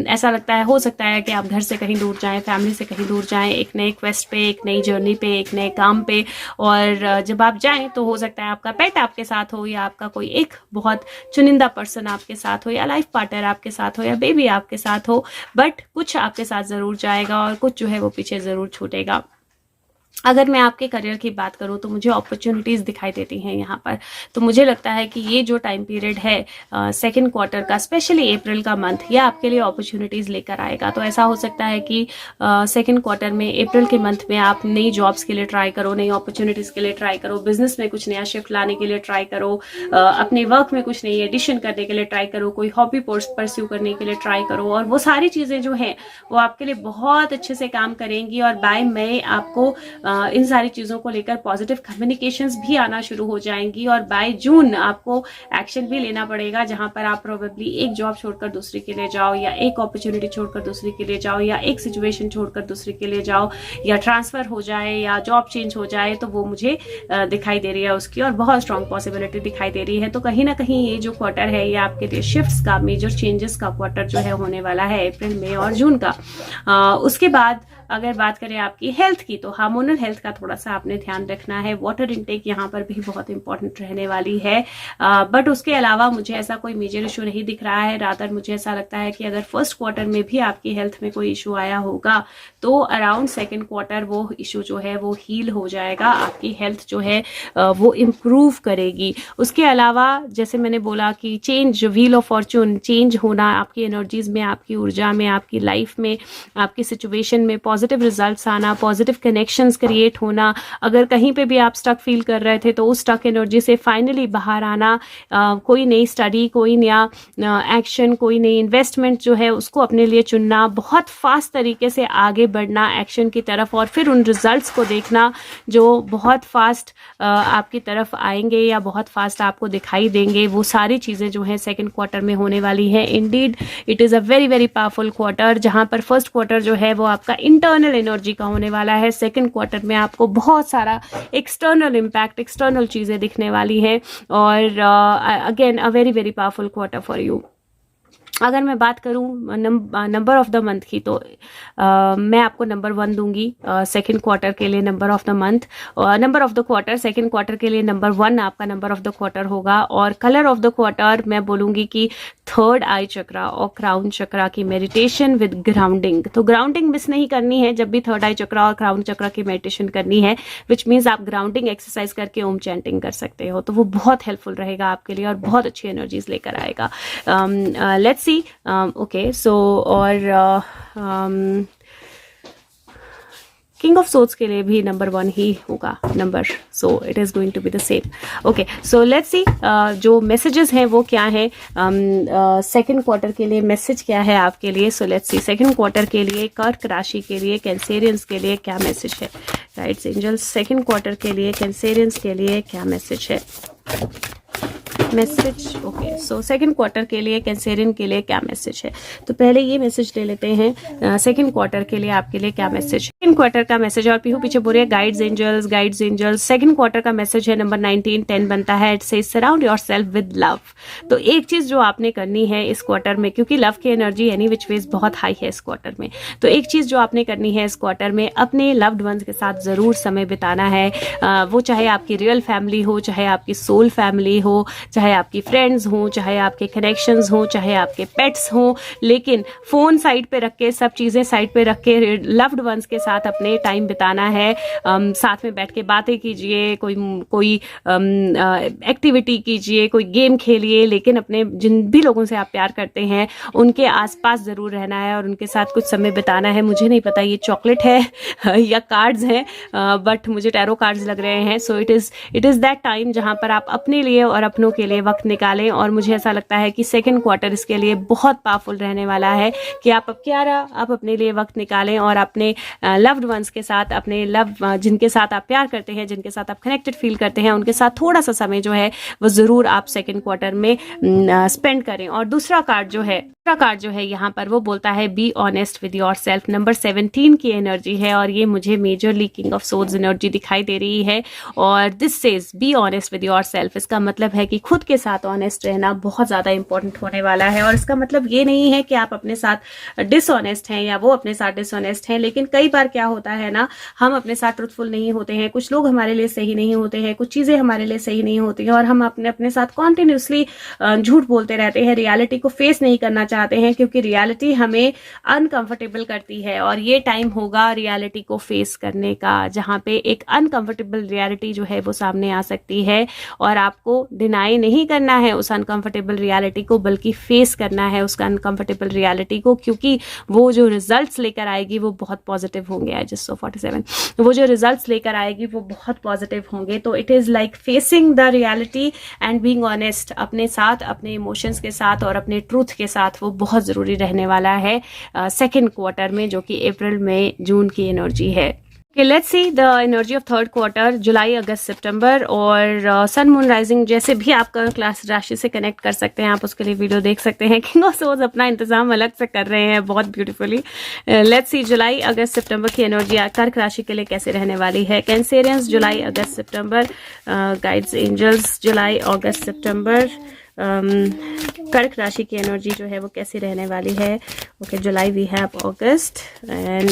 S1: ऐसा लगता है, हो सकता है कि आप घर से कहीं दूर जाएं, फैमिली से कहीं दूर जाएं, एक नए क्वेस्ट पे, एक नई जर्नी पे, एक नए काम पे, और जब आप जाएं तो हो सकता है आपका पेट आपके साथ हो, या आपका कोई एक बहुत चुनिंदा पर्सन आपके साथ हो, या लाइफ पार्टनर आपके साथ हो, या बेबी आपके साथ हो, बट कुछ आपके साथ जरूर जाएगा और कुछ जो है वो पीछे जरूर छूटेगा। अगर मैं आपके करियर की बात करूं तो मुझे अपॉर्चुनिटीज़ दिखाई देती हैं यहाँ पर। तो मुझे लगता है कि ये जो टाइम पीरियड है सेकंड क्वार्टर का, स्पेशली अप्रैल का मंथ, ये आपके लिए अपॉर्चुनिटीज़ लेकर आएगा। तो ऐसा हो सकता है कि सेकंड क्वार्टर में, अप्रैल के मंथ में आप नई जॉब्स के लिए ट्राई करो, नई अपॉर्चुनिटीज़ के लिए ट्राई करो, बिजनेस में कुछ नया शिफ्ट लाने के लिए ट्राई करो, अपने वर्क में कुछ नई एडिशन करने के लिए ट्राई करो, कोई हॉबी परस्यू करने के लिए ट्राई करो। और वो सारी चीज़ें जो हैं वो आपके लिए बहुत अच्छे से काम करेंगी। और बाय मई आपको इन सारी चीज़ों को लेकर पॉजिटिव कम्युनिकेशंस भी आना शुरू हो जाएंगी। और बाय जून आपको एक्शन भी लेना पड़ेगा, जहां पर आप प्रोबेबली एक जॉब छोड़कर दूसरी के लिए जाओ, या एक अपॉर्चुनिटी छोड़कर दूसरी के लिए जाओ, या एक सिचुएशन छोड़कर दूसरी के लिए जाओ, या ट्रांसफर हो जाए, या जॉब चेंज हो जाए। तो वो मुझे दिखाई दे रही है उसकी, और बहुत स्ट्रॉन्ग पॉसिबिलिटी दिखाई दे रही है। तो कहीं ना कहीं ये जो क्वार्टर है ये आपके लिए शिफ्ट्स का, मेजर चेंजेस का क्वार्टर जो है होने वाला है अप्रैल, मई और जून का। उसके बाद अगर बात करें आपकी हेल्थ की, तो हार्मोनल हेल्थ का थोड़ा सा आपने ध्यान रखना है। वाटर इनटेक यहाँ पर भी बहुत इंपॉर्टेंट रहने वाली है। बट उसके अलावा मुझे ऐसा कोई मेजर इशू नहीं दिख रहा है। रादर मुझे ऐसा लगता है कि अगर फर्स्ट क्वार्टर में भी आपकी हेल्थ में कोई इशू आया होगा तो अराउंड सेकेंड क्वार्टर वो इशू जो है वो हील हो जाएगा, आपकी हेल्थ जो है वो इम्प्रूव करेगी। उसके अलावा जैसे मैंने बोला कि change, wheel of Fortune, change होना आपकी एनर्जीज में, आपकी ऊर्जा में, आपकी लाइफ में, आपकी सिचुएशन में, पॉजिटिव रिजल्ट्स आना, पॉजिटिव कनेक्शंस क्रिएट होना। अगर कहीं पे भी आप स्टक फील कर रहे थे तो उस स्टक एनर्जी से फाइनली बाहर आना, कोई नई स्टडी, कोई नया एक्शन, कोई नई इन्वेस्टमेंट जो है उसको अपने लिए चुनना, बहुत फास्ट तरीके से आगे बढ़ना एक्शन की तरफ, और फिर उन रिजल्ट्स को देखना जो बहुत फास्ट आपकी तरफ आएंगे या बहुत फास्ट आपको दिखाई देंगे। वो सारी चीज़ें जो है सेकेंड क्वार्टर में होने वाली है। Indeed it is a very very powerful quarter, जहां पर फर्स्ट क्वार्टर जो है वो आपका इंटरनल एनर्जी का होने वाला है। सेकेंड क्वार्टर में आपको बहुत सारा एक्सटर्नल इम्पैक्ट, एक्सटर्नल चीज़ें दिखने वाली हैं। और again a very very powerful quarter for you. अगर मैं बात करूं नंबर ऑफ द मंथ की, तो मैं आपको नंबर 1 दूंगी सेकेंड क्वार्टर के लिए, number of the month, number of the quarter second quarter के लिए नंबर 1 आपका नंबर ऑफ द क्वार्टर होगा। और कलर ऑफ द क्वार्टर मैं बोलूंगी कि थर्ड आई चक्रा और क्राउन चक्रा की मेडिटेशन विद ग्राउंडिंग। तो ग्राउंडिंग मिस नहीं करनी है जब भी थर्ड आई चक्रा और क्राउन चक्रा की मेडिटेशन करनी है, विच मीन्स आप ग्राउंडिंग एक्सरसाइज करके ओम चैंटिंग कर सकते हो। तो वो बहुत हेल्पफुल रहेगा आपके लिए और बहुत अच्छी एनर्जीज लेकर आएगा। लेट्स सी, ओके सो, और किंग ऑफ सोर्ड्स के लिए भी नंबर 1 ही होगा number, so it is going to be the same. Okay so let's see जो मैसेजेस हैं वो क्या है सेकंड क्वार्टर के लिए, मैसेज क्या है आपके लिए। सो लेट्स सी सेकंड क्वार्टर के लिए कर्क राशि के लिए, कैंसेरियंस के लिए क्या मैसेज है। गाइड्स एंजल्स, सेकंड क्वार्टर के लिए कैंसेरियंस के लिए क्या मैसेज है। Message, okay so second quarter के लिए कैंसेरियन के लिए क्या मैसेज है। तो पहले ये मैसेज ले लेते हैं सेकंड क्वार्टर के लिए आपके लिए क्या मैसेज। सेकंड क्वार्टर का मैसेज, और पीहू पीछे बोल रही है guides angels, guides angels. Second quarter का मैसेज है नंबर 19, 10 बनता है। It says surround yourself with love. तो एक चीज जो आपने करनी है इस क्वार्टर में, क्योंकि लव की एनर्जी एनी विच वेज बहुत हाई है इस क्वार्टर में, तो एक चीज जो आपने करनी है इस क्वार्टर में, अपने लव्ड वंस के साथ जरूर समय बिताना है। वो चाहे आपकी रियल फैमिली हो, चाहे आपकी सोल फैमिली हो, चाहे आपकी फ्रेंड्स हो, चाहे आपके कनेक्शंस हो, चाहे आपके पेट्स हो, लेकिन फोन साइड पे रख के, सब चीजें साइड पे रख के लव्ड वंस के साथ अपने टाइम बिताना है। साथ में बैठ के बातें कीजिए, कोई एक्टिविटी कीजिए, कोई गेम खेलिए, लेकिन अपने जिन भी लोगों से आप प्यार करते हैं उनके आसपास जरूर रहना है और उनके साथ कुछ समय बिताना है। मुझे नहीं पता ये चॉकलेट है या कार्ड्स हैं, बट मुझे टैरो कार्ड्स लग रहे हैं। सो इट इज दैट टाइम जहां पर आप अपने लिए और अपनों के लिए वक्त निकालें। और मुझे ऐसा लगता है कि सेकंड क्वार्टर इसके लिए बहुत पावरफुल रहने वाला है कि आप अपने लिए वक्त निकालें और अपने लव्ड वंस के साथ, अपने जिनके साथ आप प्यार करते हैं, जिनके साथ आप कनेक्टेड फील करते हैं, उनके साथ थोड़ा सा समय जो है वो जरूर आप सेकंड क्वार्टर में स्पेंड करें। और दूसरा कार्ड जो है यहाँ पर वो बोलता है be honest with your self. Number 17 की एनर्जी है और ये मुझे majorly king of swords energy दिखाई दे रही है। और this says be honest with your self. इसका मतलब है कि खुद के साथ ऑनेस्ट रहना बहुत ज्यादा इंपॉर्टेंट होने वाला है। और इसका मतलब ये नहीं है कि आप अपने साथ डिसऑनेस्ट हैं या वो अपने साथ डिसऑनेस्ट हैं, लेकिन कई बार क्या होता है ना, हम अपने साथ ट्रुथफुल नहीं होते हैं, कुछ लोग हमारे लिए सही नहीं होते हैं, कुछ चीजें हमारे लिए सही नहीं होती हैं और हम अपने साथ कॉन्टिन्यूसली झूठ बोलते रहते हैं, रियलिटी को फेस नहीं करना चाहते हैं, क्योंकि रियलिटी हमें अनकंफर्टेबल करती है और ये टाइम होगा रियलिटी को फेस करने का, जहाँ पे एक अनकंफर्टेबल रियलिटी जो है वो सामने आ सकती है और आपको डिनाई नहीं करना है उस अनकंफर्टेबल रियलिटी को, बल्कि फेस करना है उसका अनकंफर्टेबल रियलिटी को, क्योंकि वो जो रिजल्ट्स लेकर आएगी वो बहुत पॉजिटिव होंगे। आई जस्ट सॉ 47, वो जो रिजल्ट्स लेकर आएगी वो बहुत पॉजिटिव होंगे। तो it is like facing the reality and being honest अपने साथ, अपने इमोशंस के साथ और अपने ट्रूथ के साथ, वो बहुत ज़रूरी रहने वाला है सेकेंड क्वार्टर में, जो कि अप्रैल मई जून की एनर्जी है। Okay, let's see the energy of third quarter, जुलाई अगस्त सितंबर, और सन मून राइजिंग जैसे भी आपका क्लास राशि से कनेक्ट कर सकते हैं आप, उसके लिए वीडियो देख सकते हैं। किंग ऑफ सोर्ड्स अपना इंतजाम अलग से कर रहे हैं बहुत ब्यूटीफुली। लेट्स सी जुलाई अगस्त सितंबर की एनर्जी कर्क राशि के लिए कैसे रहने वाली है। कैंसेरियंस जुलाई अगस्त सितंबर, गाइड्स एंजल्स जुलाई अगस्त सितंबर, कर्क राशि की एनर्जी जो है वो कैसी रहने वाली है। Okay, July we have August and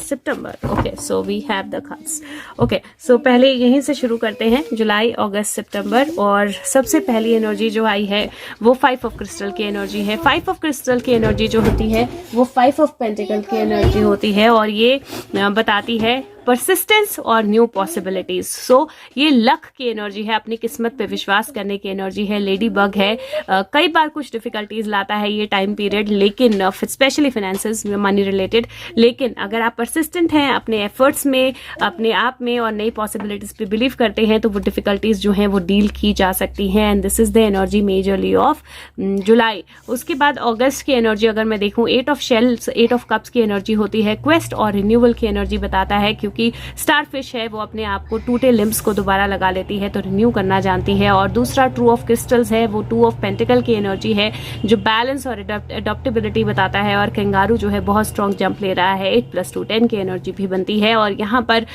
S1: September. Okay, so we have the cards. Okay, so पहले यहीं से शुरू करते हैं, जुलाई अगस्त सितंबर, और सबसे पहली एनर्जी जो आई है वो 5 ऑफ क्रिस्टल की एनर्जी है। 5 ऑफ क्रिस्टल की एनर्जी जो होती है वो 5 ऑफ पेंटिकल की एनर्जी होती है, और ये बताती है परसिस्टेंस और न्यू पॉसिबिलिटीज। सो ये लक की एनर्जी है, अपनी किस्मत पे विश्वास करने की एनर्जी है। लेडी बग है, कई बार कुछ डिफिकल्टीज लाता है ये टाइम पीरियड, लेकिन स्पेशली फाइनेंसेस में, मनी रिलेटेड, लेकिन अगर आप परसिस्टेंट हैं अपने एफर्ट्स में, अपने आप में, और नई पॉसिबिलिटीज पे बिलीव करते हैं, तो वो डिफिकल्टीज जो हैं वो डील की जा सकती हैं। And this is the energy majorly of July. उसके बाद अगस्त की एनर्जी अगर मैं देखूं, 8 ऑफ शेल्स, 8 ऑफ कप्स की एनर्जी होती है, क्वेस्ट और रिन्यूअल की एनर्जी बताता है, क्योंकि स्टारफिश है वो अपने आप को टूटे लिम्स को दोबारा लगा लेती है, तो रिन्यू करना जानती है। और दूसरा ट्रू ऑफ क्रिस्टल्स है, वो 2 ऑफ पेंटिकल की एनर्जी है, जो बैलेंस और अडॉप्टेबिलिटी बताता है। और कंगारू जो है बहुत स्ट्रॉन्ग जंप ले रहा है, 8 + 2 10 की एनर्जी भी बनती है। और यहाँ पर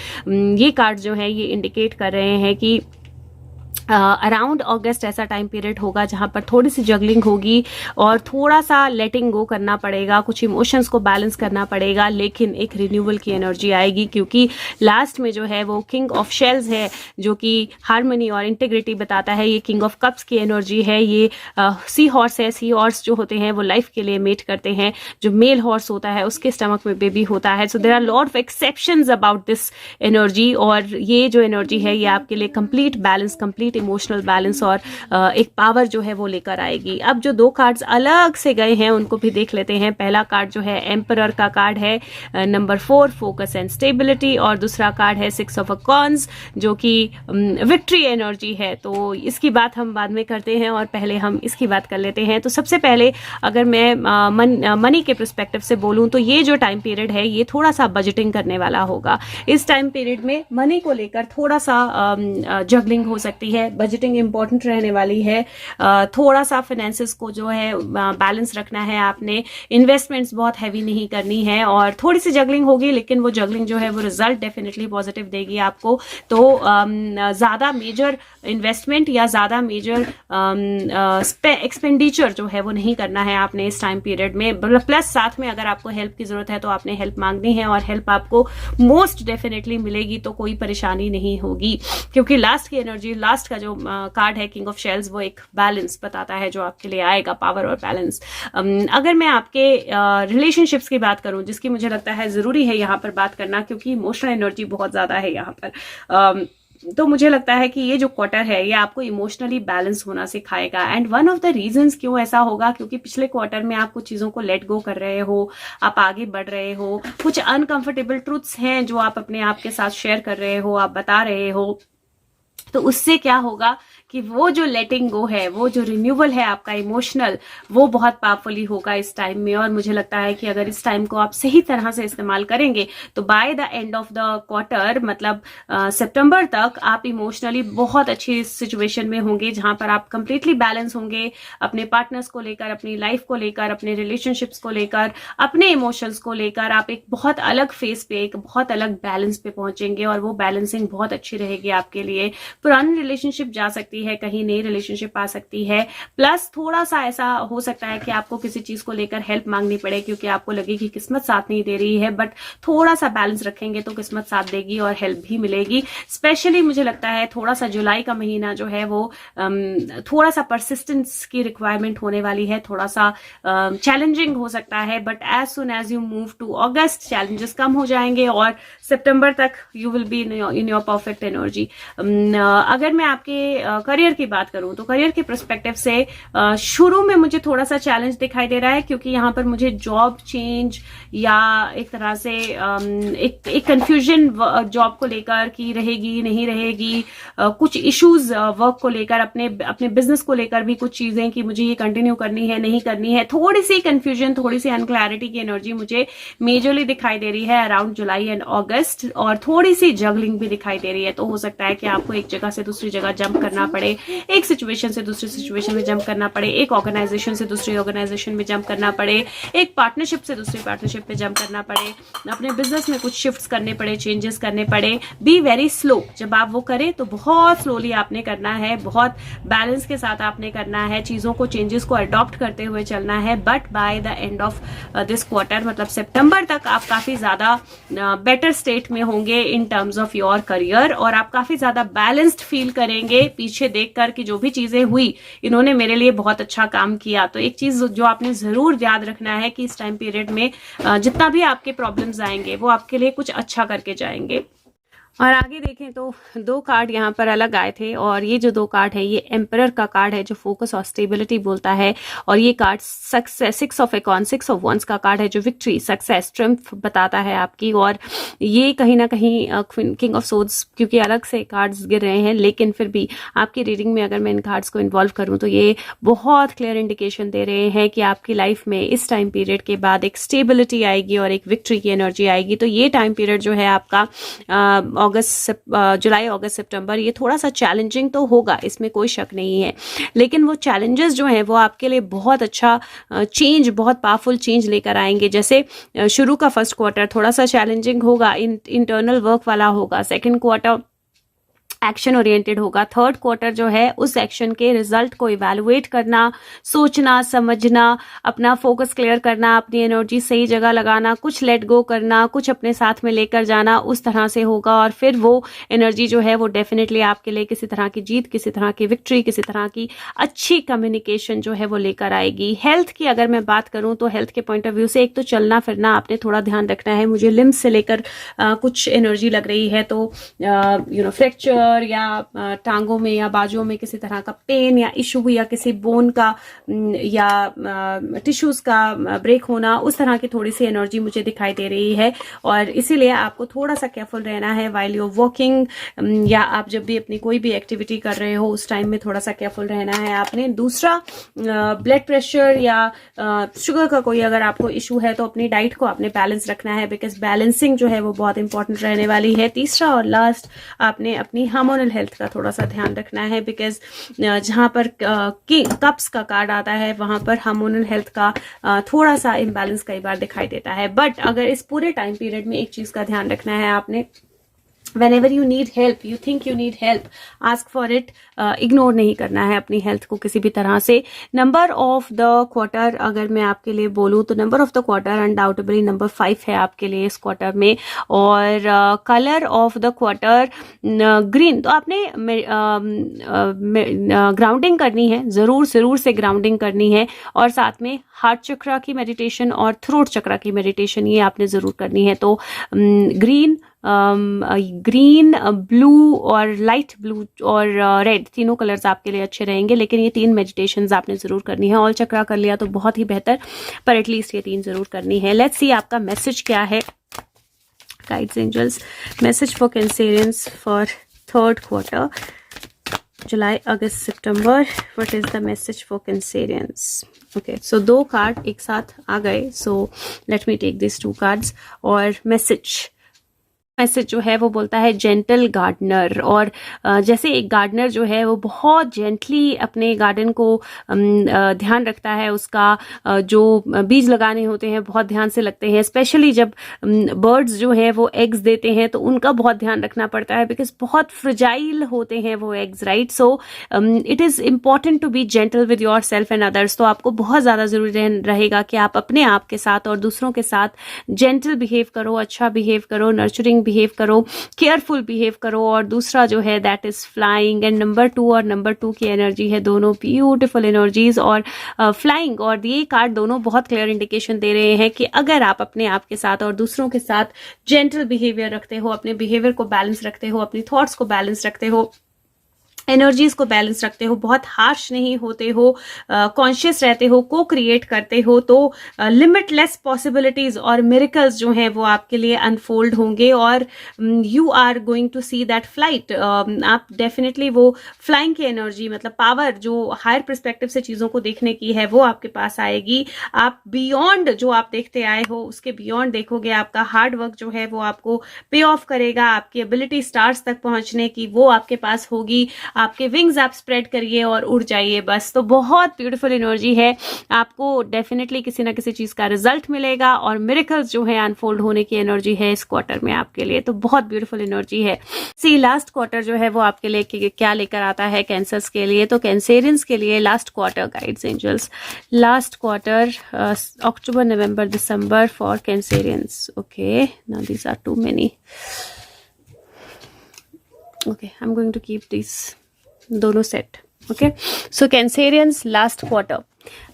S1: ये कार्ड जो है ये इंडिकेट कर रहे हैं कि अराउंड अगस्त ऐसा टाइम पीरियड होगा जहां पर थोड़ी सी जगलिंग होगी और थोड़ा सा लेटिंग गो करना पड़ेगा, कुछ इमोशंस को बैलेंस करना पड़ेगा, लेकिन एक रिन्यूअल की एनर्जी आएगी, क्योंकि लास्ट में जो है वो किंग ऑफ शेल्स है, जो कि हार्मनी और इंटीग्रिटी बताता है। ये किंग ऑफ कप्स की एनर्जी है। ये सी हॉर्स है। सी हॉर्स जो होते हैं वो लाइफ के लिए मेट करते हैं। जो मेल हॉर्स होता है उसके स्टमक में बेबी होता है। So there are lot of exceptions about this energy, और ये जो एनर्जी है ये आपके लिए complete balance, complete emotional balance और एक पावर जो है वो लेकर आएगी। अब जो 2 कार्ड्स अलग से गए हैं उनको भी देख लेते हैं। पहला कार्ड जो है एम्परर का कार्ड है, नंबर 4 फोकस एंड स्टेबिलिटी, और दूसरा कार्ड है 6 ऑफ कॉन्स, जो कि विक्ट्री एनर्जी है। तो इसकी बात हम बाद में करते हैं और पहले हम इसकी बात कर लेते हैं। तो सबसे पहले अगर मैं मनी के पर्सपेक्टिव से बोलूं तो ये जो टाइम पीरियड है ये थोड़ा सा बजटिंग करने वाला होगा। इस टाइम पीरियड में मनी को लेकर थोड़ा सा जगलिंग हो सकती है, बजटिंग इंपॉर्टेंट रहने वाली है। थोड़ा सा फाइनेंसेस को जो है बैलेंस रखना है आपने, इन्वेस्टमेंट्स बहुत हैवी नहीं करनी है, और थोड़ी सी जगलिंग होगी, लेकिन वो जगलिंग जो है वो रिजल्ट डेफिनेटली पॉजिटिव देगी आपको। तो ज़्यादा मेजर इन्वेस्टमेंट या ज़्यादा मेजर एक्सपेंडिचर जो है वो नहीं करना है आपने इस टाइम पीरियड में। प्लस साथ में अगर आपको हेल्प की जरूरत है तो आपने हेल्प मांगनी है, और हेल्प आपको मोस्ट डेफिनेटली मिलेगी, तो कोई परेशानी नहीं होगी, क्योंकि लास्ट की एनर्जी, लास्ट का जो कार्ड है किंग ऑफ शेल्स, वो एक बैलेंस बताता है जो आपके लिए आएगा, पावर और बैलेंस। अगर मैं आपके रिलेशनशिप्स की बात करूं, जिसकी मुझे लगता है जरूरी है यहाँ पर बात करना, क्योंकि इमोशनल एनर्जी बहुत ज्यादा है यहाँ पर, तो मुझे लगता है कि ये जो क्वार्टर है ये आपको इमोशनली बैलेंस होना सिखाएगा। And one of the reasons क्यों ऐसा होगा, क्योंकि पिछले क्वार्टर में आप कुछ चीजों को लेट गो कर रहे हो, आप आगे बढ़ रहे हो, कुछ अनकंफर्टेबल ट्रूथ्स हैं जो आप अपने आप के साथ शेयर कर रहे हो, आप बता रहे हो। तो उससे क्या होगा कि वो जो लेटिंग गो है, वो जो रिन्यूअल है आपका इमोशनल, वो बहुत पावरफुली होगा इस टाइम में। और मुझे लगता है कि अगर इस टाइम को आप सही तरह से इस्तेमाल करेंगे तो by the end of the quarter, मतलब सितंबर तक, आप इमोशनली बहुत अच्छी सिचुएशन में होंगे, जहां पर आप कंप्लीटली बैलेंस होंगे अपने पार्टनर्स को लेकर, अपनी लाइफ को लेकर, अपने रिलेशनशिप्स को लेकर, अपने इमोशंस को लेकर। आप एक बहुत अलग फेस पे, एक बहुत अलग बैलेंस पे पहुंचेंगे, और वो बैलेंसिंग बहुत अच्छी रहेगी आपके लिए। पुरानी रिलेशनशिप जा सकती सकती है, कहीं नई रिलेशनशिप आ सकती है। प्लस थोड़ा सा ऐसा हो सकता है कि आपको किसी चीज को लेकर हेल्प मांगनी पड़े, क्योंकि आपको लगे कि किस्मत साथ नहीं दे रही है, बट थोड़ा सा बैलेंस रखेंगे तो किस्मत साथ देगी और हेल्प भी मिलेगी। स्पेशली मुझे लगता है थोड़ा सा जुलाई का महीना जो है वो थोड़ा सा परसिस्टेंस की रिक्वायरमेंट होने वाली है, थोड़ा सा चैलेंजिंग हो सकता है, but as soon as you move to August challenges कम हो जाएंगे और सितंबर तक you will be in your perfect energy. अगर मैं आपके करियर की बात करूं तो करियर के पर्सपेक्टिव से शुरू में मुझे थोड़ा सा चैलेंज दिखाई दे रहा है, क्योंकि यहाँ पर मुझे जॉब चेंज या एक तरह से एक कंफ्यूजन जॉब को लेकर की रहेगी नहीं रहेगी, कुछ इश्यूज वर्क को लेकर, अपने बिजनेस को लेकर भी कुछ चीजें कि मुझे ये कंटिन्यू करनी है नहीं करनी है, थोड़ी सी कंफ्यूजन, थोड़ी सी अनक्लैरिटी की एनर्जी मुझे मेजरली दिखाई दे रही है अराउंड जुलाई एंड अगस्त, और थोड़ी सी जगलिंग भी दिखाई दे रही है। तो हो सकता है कि आपको एक जगह से दूसरी जगह जंप करना पड़े, एक सिचुएशन से दूसरी सिचुएशन में जंप करना पड़े, एक ऑर्गेनाइजेशन से दूसरी ऑर्गेनाइजेशन में जंप करना पड़े, एक पार्टनरशिप से दूसरी पार्टनरशिप में जंप करना पड़े, अपने बिजनेस में कुछ शिफ्ट्स करने पड़े, चेंजेस करने पड़े। बी वेरी स्लो, जब आप वो करें तो बहुत स्लोली आपने करना है, बहुत बैलेंस के साथ आपने करना है, चीजों को चेंजेस को अडॉप्ट करते हुए चलना है। But by the end of this quarter, मतलब सितंबर तक आप काफी ज्यादा बेटर स्टेट में होंगे in terms of your career, और आप काफी ज्यादा बैलेंस्ड फील करेंगे पीछे देखकर कि जो भी चीजें हुई इन्होंने मेरे लिए बहुत अच्छा काम किया। तो एक चीज जो आपने जरूर याद रखना है कि इस टाइम पीरियड में जितना भी आपके प्रॉब्लम्स आएंगे वो आपके लिए कुछ अच्छा करके जाएंगे। और आगे देखें तो दो कार्ड यहाँ पर अलग आए थे, और ये जो दो कार्ड है ये एम्परर का कार्ड है जो फोकस और स्टेबिलिटी बोलता है, और ये कार्ड सक्सेस, 6 ऑफ एकॉन, 6 ऑफ वंस का कार्ड है जो विक्ट्री, सक्सेस, स्ट्रेंथ बताता है आपकी। और ये कहीं ना कहीं किंग ऑफ सोर्ड्स, क्योंकि अलग से कार्ड्स गिर रहे हैं, लेकिन फिर भी आपकी रीडिंग में अगर मैं इन कार्ड्स को इन्वॉल्व करूँ तो ये बहुत क्लियर इंडिकेशन दे रहे हैं कि आपकी लाइफ में इस टाइम पीरियड के बाद एक स्टेबिलिटी आएगी और एक विक्ट्री की एनर्जी आएगी। तो ये टाइम पीरियड जो है आपका जुलाई अगस्त सितंबर, ये थोड़ा सा चैलेंजिंग तो होगा, इसमें कोई शक नहीं है, लेकिन वो चैलेंजेस जो हैं वो आपके लिए बहुत अच्छा चेंज, बहुत पावरफुल चेंज लेकर आएंगे। जैसे शुरू का फर्स्ट क्वार्टर थोड़ा सा चैलेंजिंग होगा, इंटरनल वर्क वाला होगा, सेकंड क्वार्टर एक्शन ओरिएंटेड होगा, थर्ड क्वार्टर जो है उस एक्शन के रिजल्ट को इवैल्यूएट करना, सोचना, समझना, अपना फोकस क्लियर करना, अपनी एनर्जी सही जगह लगाना, कुछ लेट गो करना, कुछ अपने साथ में लेकर जाना, उस तरह से होगा। और फिर वो एनर्जी जो है वो डेफिनेटली आपके लिए किसी तरह की जीत, किसी तरह की विक्ट्री, किसी तरह की अच्छी कम्युनिकेशन जो है वो लेकर आएगी। हेल्थ की अगर मैं बात करूं तो हेल्थ के पॉइंट ऑफ व्यू से एक तो चलना फिरना आपने थोड़ा ध्यान रखना है। मुझे लिम्स से लेकर कुछ एनर्जी लग रही है, तो फ्रैक्चर या टांगों में या बाजुओं में किसी तरह का पेन या इशू या किसी बोन का या टिश्यूज का ब्रेक होना, उस तरह की थोड़ी सी एनर्जी मुझे दिखाई दे रही है। और इसीलिए आपको थोड़ा सा केयरफुल रहना है वाइल यू वॉकिंग, या आप जब भी अपनी कोई भी एक्टिविटी कर रहे हो उस टाइम में थोड़ा सा केयरफुल रहना है आपने। दूसरा, ब्लड प्रेशर या शुगर का कोई अगर आपको इशू है तो अपनी डाइट को आपने बैलेंस रखना है, बिकॉज बैलेंसिंग जो है वो बहुत इंपॉर्टेंट रहने वाली है। तीसरा और लास्ट, आपने अपनी हार्मोनल हेल्थ का थोड़ा सा ध्यान रखना है, बिकॉज जहां पर कप्स का कार्ड आता है वहां पर हार्मोनल हेल्थ का थोड़ा सा इम्बैलेंस कई बार दिखाई देता है। बट अगर इस पूरे टाइम पीरियड में एक चीज का ध्यान रखना है आपने, whenever you need help, you think you need help, ask for it, ignore नहीं करना है अपनी हेल्थ को किसी भी तरह से। नंबर ऑफ द क्वार्टर अगर मैं आपके लिए बोलूँ तो number of the quarter undoubtedly number 5 है आपके लिए इस क्वार्टर में। और colour of the quarter green. तो आपने ग्राउंडिंग करनी है, जरूर से ग्राउंडिंग करनी है, और साथ में हार्ट चक्रा की मेडिटेशन और थ्रोट चक्रा की मेडिटेशन ये आपने जरूर करनी है। तो ग्रीन, ब्लू और लाइट ब्लू और रेड तीनों कलर्स आपके लिए अच्छे रहेंगे, लेकिन ये 3 मेडिटेशंस आपने जरूर करनी है। ऑल चक्रा कर लिया तो बहुत ही बेहतर, पर एटलीस्ट ये 3 जरूर करनी है। लेट्स सी आपका मैसेज क्या है। Guides, angels, message for Cancerians for third quarter, जुलाई अगस्त सितंबर, what is the message for Cancerians. Okay, so 2 card एक साथ आ गए, so let me take this 2 cards और मैसेज। मैसेज जो है वो बोलता है जेंटल गार्डनर। और जैसे एक गार्डनर जो है वो बहुत जेंटली अपने गार्डन को ध्यान रखता है, उसका जो बीज लगाने होते हैं बहुत ध्यान से लगते हैं, स्पेशली जब बर्ड्स जो है वो एग्स देते हैं तो उनका बहुत ध्यान रखना पड़ता है, बिकॉज बहुत फ्रजाइल होते हैं वो eggs, right. So it is important to be gentle with yourself and others. तो आपको बहुत ज़्यादा ज़रूरी रहेगा कि आप अपने आप के साथ और दूसरों के साथ जेंटल बिहेव करो, अच्छा बिहेव करो, नर्चरिंग बिहेव करो, केयरफुल बिहेव करो। और दूसरा जो है that is flying, and number 2 और नंबर 2 की एनर्जी है दोनों ब्यूटीफुल एनर्जीज। और फ्लाइंग और ये कार्ड दोनों बहुत क्लियर इंडिकेशन दे रहे हैं कि अगर आप अपने आप के साथ और दूसरों के साथ जेंटल बिहेवियर रखते हो, अपने बिहेवियर को बैलेंस रखते हो, अपनी थॉट्स को बैलेंस रखते हो, एनर्जीज को बैलेंस रखते हो, बहुत हार्श नहीं होते हो, कॉन्शियस रहते हो, को क्रिएट करते हो, तो लिमिटलेस पॉसिबिलिटीज और मिरेकल्स जो हैं वो आपके लिए अनफोल्ड होंगे। और you are going to see that flight. आप डेफिनेटली वो फ्लाइंग की एनर्जी, मतलब पावर जो हायर परस्पेक्टिव से चीजों को देखने की है, वो आपके पास आएगी। आप बियॉन्ड जो आप देखते आए हो उसके बियॉन्ड देखोगे। आपका हार्ड वर्क जो है वो आपको पे ऑफ करेगा। आपकी एबिलिटी स्टार्स तक पहुंचने की वो आपके पास होगी। आपके विंग्स आप स्प्रेड करिए और उड़ जाइए बस। तो बहुत ब्यूटीफुल एनर्जी है, आपको डेफिनेटली किसी ना किसी चीज का रिजल्ट मिलेगा और मिरेकल्स जो है अनफोल्ड होने की एनर्जी है इस क्वार्टर में आपके लिए। तो बहुत ब्यूटीफुल एनर्जी है। सी लास्ट क्वार्टर जो है वो आपके लिए क्या लेकर आता है कैंसर्स के लिए। तो कैंसेरियंस के लिए last quarter guides angels, last quarter अक्टूबर नवंबर दिसंबर for Cancerians. Okay, now these are too many. Okay, I'm going to keep these दोनों set. Okay, so Cancerians last quarter,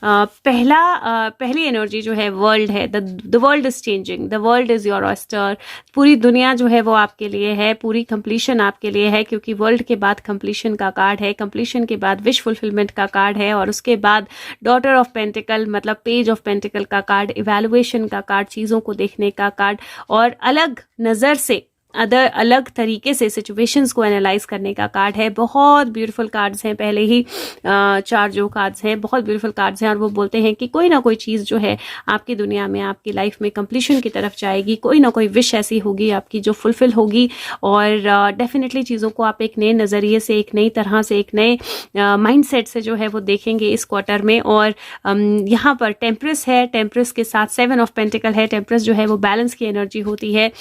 S1: पहली एनर्जी जो है वर्ल्ड है। The world is changing, the world is your oyster. पूरी दुनिया जो है वो आपके लिए है, पूरी कंप्लीशन आपके लिए है, क्योंकि वर्ल्ड के बाद कंप्लीशन का कार्ड है, कंप्लीशन के बाद विश फुलफिलमेंट का कार्ड है, और उसके बाद डॉटर ऑफ पेंटिकल मतलब पेज ऑफ पेंटिकल का कार्ड, इवैल्यूएशन का कार्ड, चीज़ों को देखने का कार्ड, और अलग नज़र से अलग तरीके से सिचुएशंस को एनालाइज करने का कार्ड है। बहुत ब्यूटीफुल कार्ड्स हैं, पहले ही 4 जो कार्ड्स हैं बहुत ब्यूटीफुल कार्ड्स हैं, और वो बोलते हैं कि कोई ना कोई चीज़ जो है आपकी दुनिया में, आपकी लाइफ में कंप्लीशन की तरफ जाएगी। कोई ना कोई विश ऐसी होगी आपकी जो फुलफिल होगी, और डेफिनेटली चीज़ों को आप एक नए नज़रिए से, एक नई तरह से, एक नए माइंडसेट से जो है वो देखेंगे इस क्वार्टर में। और यहाँ पर टेम्परस है, टेम्परस के साथ 7 ऑफ पेंटिकल है। टेम्परस जो है वो बैलेंस की एनर्जी होती है।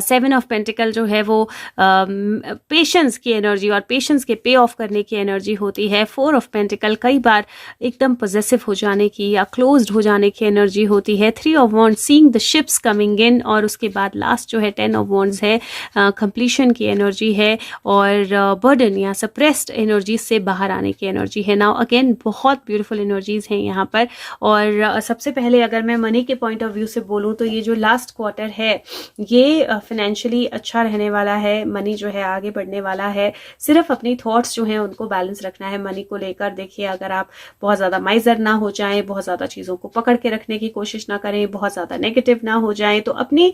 S1: 7 ऑफ पेंटिकल जो है वो पेशेंस की एनर्जी और पेशेंस के पे ऑफ करने की एनर्जी होती है। 4 ऑफ पेंटिकल कई बार एकदम पॉजेसिव हो जाने की या क्लोज्ड हो जाने की एनर्जी होती है। 3 of wands seeing the ships coming in, और उसके बाद लास्ट जो है 10 ऑफ वॉन्ड्स है, कंप्लीशन की एनर्जी है, और बर्डन या सप्रेस्ड एनर्जी से बाहर आने की एनर्जी है। नाउ अगेन बहुत ब्यूटीफुल एनर्जीज हैं यहाँ पर। और सबसे पहले अगर मैं मनी के पॉइंट ऑफ व्यू से बोलूँ तो ये जो लास्ट क्वार्टर है ये फाइनेंशियली अच्छा रहने वाला है। मनी जो है आगे बढ़ने वाला है। सिर्फ अपनी थॉट्स जो हैं उनको बैलेंस रखना है मनी को लेकर। देखिए, अगर आप बहुत ज़्यादा माइजर ना हो जाएं, बहुत ज़्यादा चीज़ों को पकड़ के रखने की कोशिश ना करें, बहुत ज़्यादा नेगेटिव ना हो जाएं, तो अपनी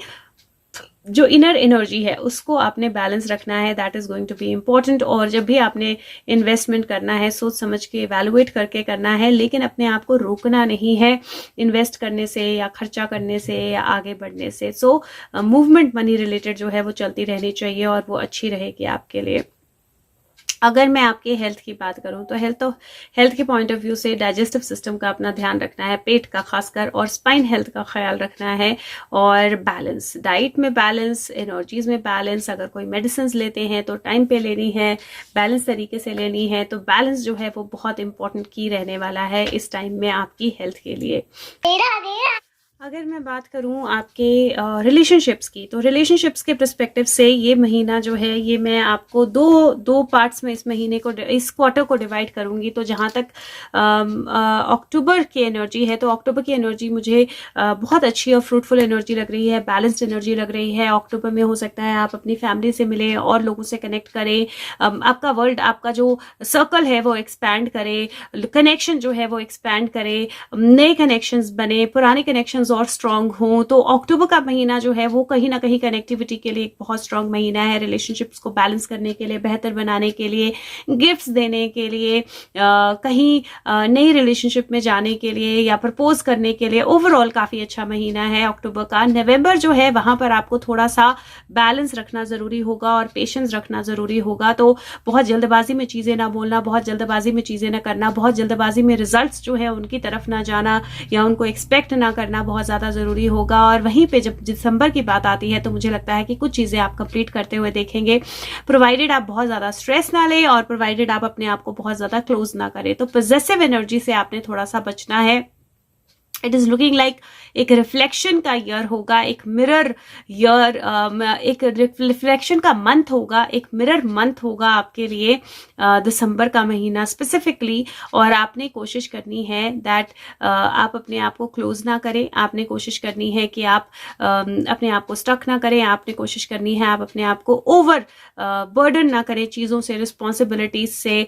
S1: जो इनर एनर्जी है उसको आपने बैलेंस रखना है। That is going to be important. और जब भी आपने इन्वेस्टमेंट करना है सोच समझ के इवैल्यूएट करके करना है, लेकिन अपने आप को रोकना नहीं है इन्वेस्ट करने से या खर्चा करने से या आगे बढ़ने से। सो मूवमेंट मनी रिलेटेड जो है वो चलती रहनी चाहिए और वो अच्छी रहेगी आपके लिए। अगर मैं आपके हेल्थ की बात करूं तो हेल्थ के पॉइंट ऑफ व्यू से डाइजेस्टिव सिस्टम का अपना ध्यान रखना है, पेट का खासकर, और स्पाइन हेल्थ का ख्याल रखना है, और बैलेंस, डाइट में बैलेंस, एनर्जीज में बैलेंस। अगर कोई मेडिसिन लेते हैं तो टाइम पे लेनी है, बैलेंस तरीके से लेनी है। तो बैलेंस जो है वो बहुत इंपॉर्टेंट की रहने वाला है इस टाइम में आपकी हेल्थ के लिए। अगर मैं बात करूं आपके रिलेशनशिप्स की, तो रिलेशनशिप्स के पर्सपेक्टिव से ये महीना जो है ये मैं आपको दो पार्ट्स में इस महीने को, इस क्वार्टर को डिवाइड करूंगी। तो जहां तक अक्टूबर की एनर्जी है, तो अक्टूबर की एनर्जी मुझे बहुत अच्छी और फ्रूटफुल एनर्जी लग रही है, बैलेंस्ड एनर्जी लग रही है। अक्टूबर में हो सकता है आप अपनी फैमिली से मिलें और लोगों से कनेक्ट करें, आपका वर्ल्ड, आपका जो सर्कल है वो एक्सपैंड करे, कनेक्शन जो है वो एक्सपैंड करे, नए कनेक्शंस बने, पुराने कनेक्शंस कनेक्शंस और स्ट्रांग हों। तो अक्टूबर का महीना जो है वो कहीं ना कहीं कनेक्टिविटी के लिए एक बहुत स्ट्रांग महीना है, रिलेशनशिप्स को बैलेंस करने के लिए, बेहतर बनाने के लिए, गिफ्ट्स देने के लिए, कहीं नई रिलेशनशिप में जाने के लिए या प्रपोज करने के लिए ओवरऑल काफी अच्छा महीना है अक्टूबर का। नवंबर जो है वहां पर आपको थोड़ा सा बैलेंस रखना जरूरी होगा और पेशेंस रखना जरूरी होगा। तो बहुत जल्दबाजी में चीजें ना बोलना, बहुत जल्दबाजी में चीजें ना करना, बहुत जल्दबाजी में रिजल्ट्स जो है उनकी तरफ ना जाना या उनको एक्सपेक्ट ना करना बहुत ज्यादा जरूरी होगा। और वहीं पे जब दिसंबर की बात आती है तो मुझे लगता है कि कुछ चीजें आप कंप्लीट करते हुए देखेंगे, प्रोवाइडेड आप बहुत ज्यादा स्ट्रेस ना लें और प्रोवाइडेड आप अपने आप को बहुत ज्यादा क्लोज ना करें। तो पॉजिटिव एनर्जी से आपने थोड़ा सा बचना है। इट इज लुकिंग लाइक एक रिफ्लेक्शन का ईयर होगा, एक मिरर ईयर, एक रिफ्लेक्शन का मंथ होगा, एक मिरर मंथ होगा आपके लिए दिसंबर का महीना स्पेसिफिकली। और आपने कोशिश करनी है दैट आप अपने आप को क्लोज ना करें, आपने कोशिश करनी है कि आप अपने आप को स्टक ना करें, आपने कोशिश करनी है आप अपने आप को ओवर बर्डन ना करें चीजों से, रिस्पॉन्सिबिलिटीज से,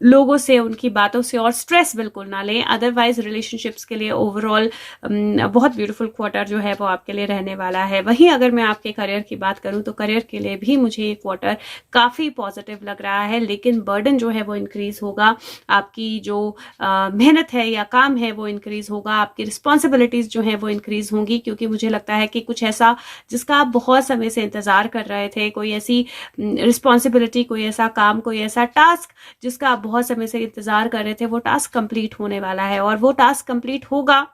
S1: लोगों से, उनकी बातों से, और स्ट्रेस बिल्कुल ना लें। अदरवाइज रिलेशनशिप्स के लिए ओवरऑल बहुत ब्यूटीफुल क्वार्टर जो है वो आपके लिए रहने वाला है। वहीं अगर मैं आपके करियर की बात करूं तो करियर के लिए भी मुझे ये क्वार्टर काफी पॉजिटिव लग रहा है, लेकिन बर्डन जो है वो इंक्रीज होगा, आपकी जो मेहनत है या काम है वो इंक्रीज होगा, आपकी रिस्पॉन्सिबिलिटीज जो है वो इंक्रीज होंगी, क्योंकि मुझे लगता है कि कुछ ऐसा जिसका आप बहुत समय से इंतजार कर रहे थे, कोई ऐसी रिस्पॉन्सिबिलिटी, कोई ऐसा काम, कोई ऐसा टास्क जिसका आप बहुत समय से इंतजार कर रहे थे, वो टास्क कंप्लीट होने वाला है। और वो टास्क कंप्लीट होगा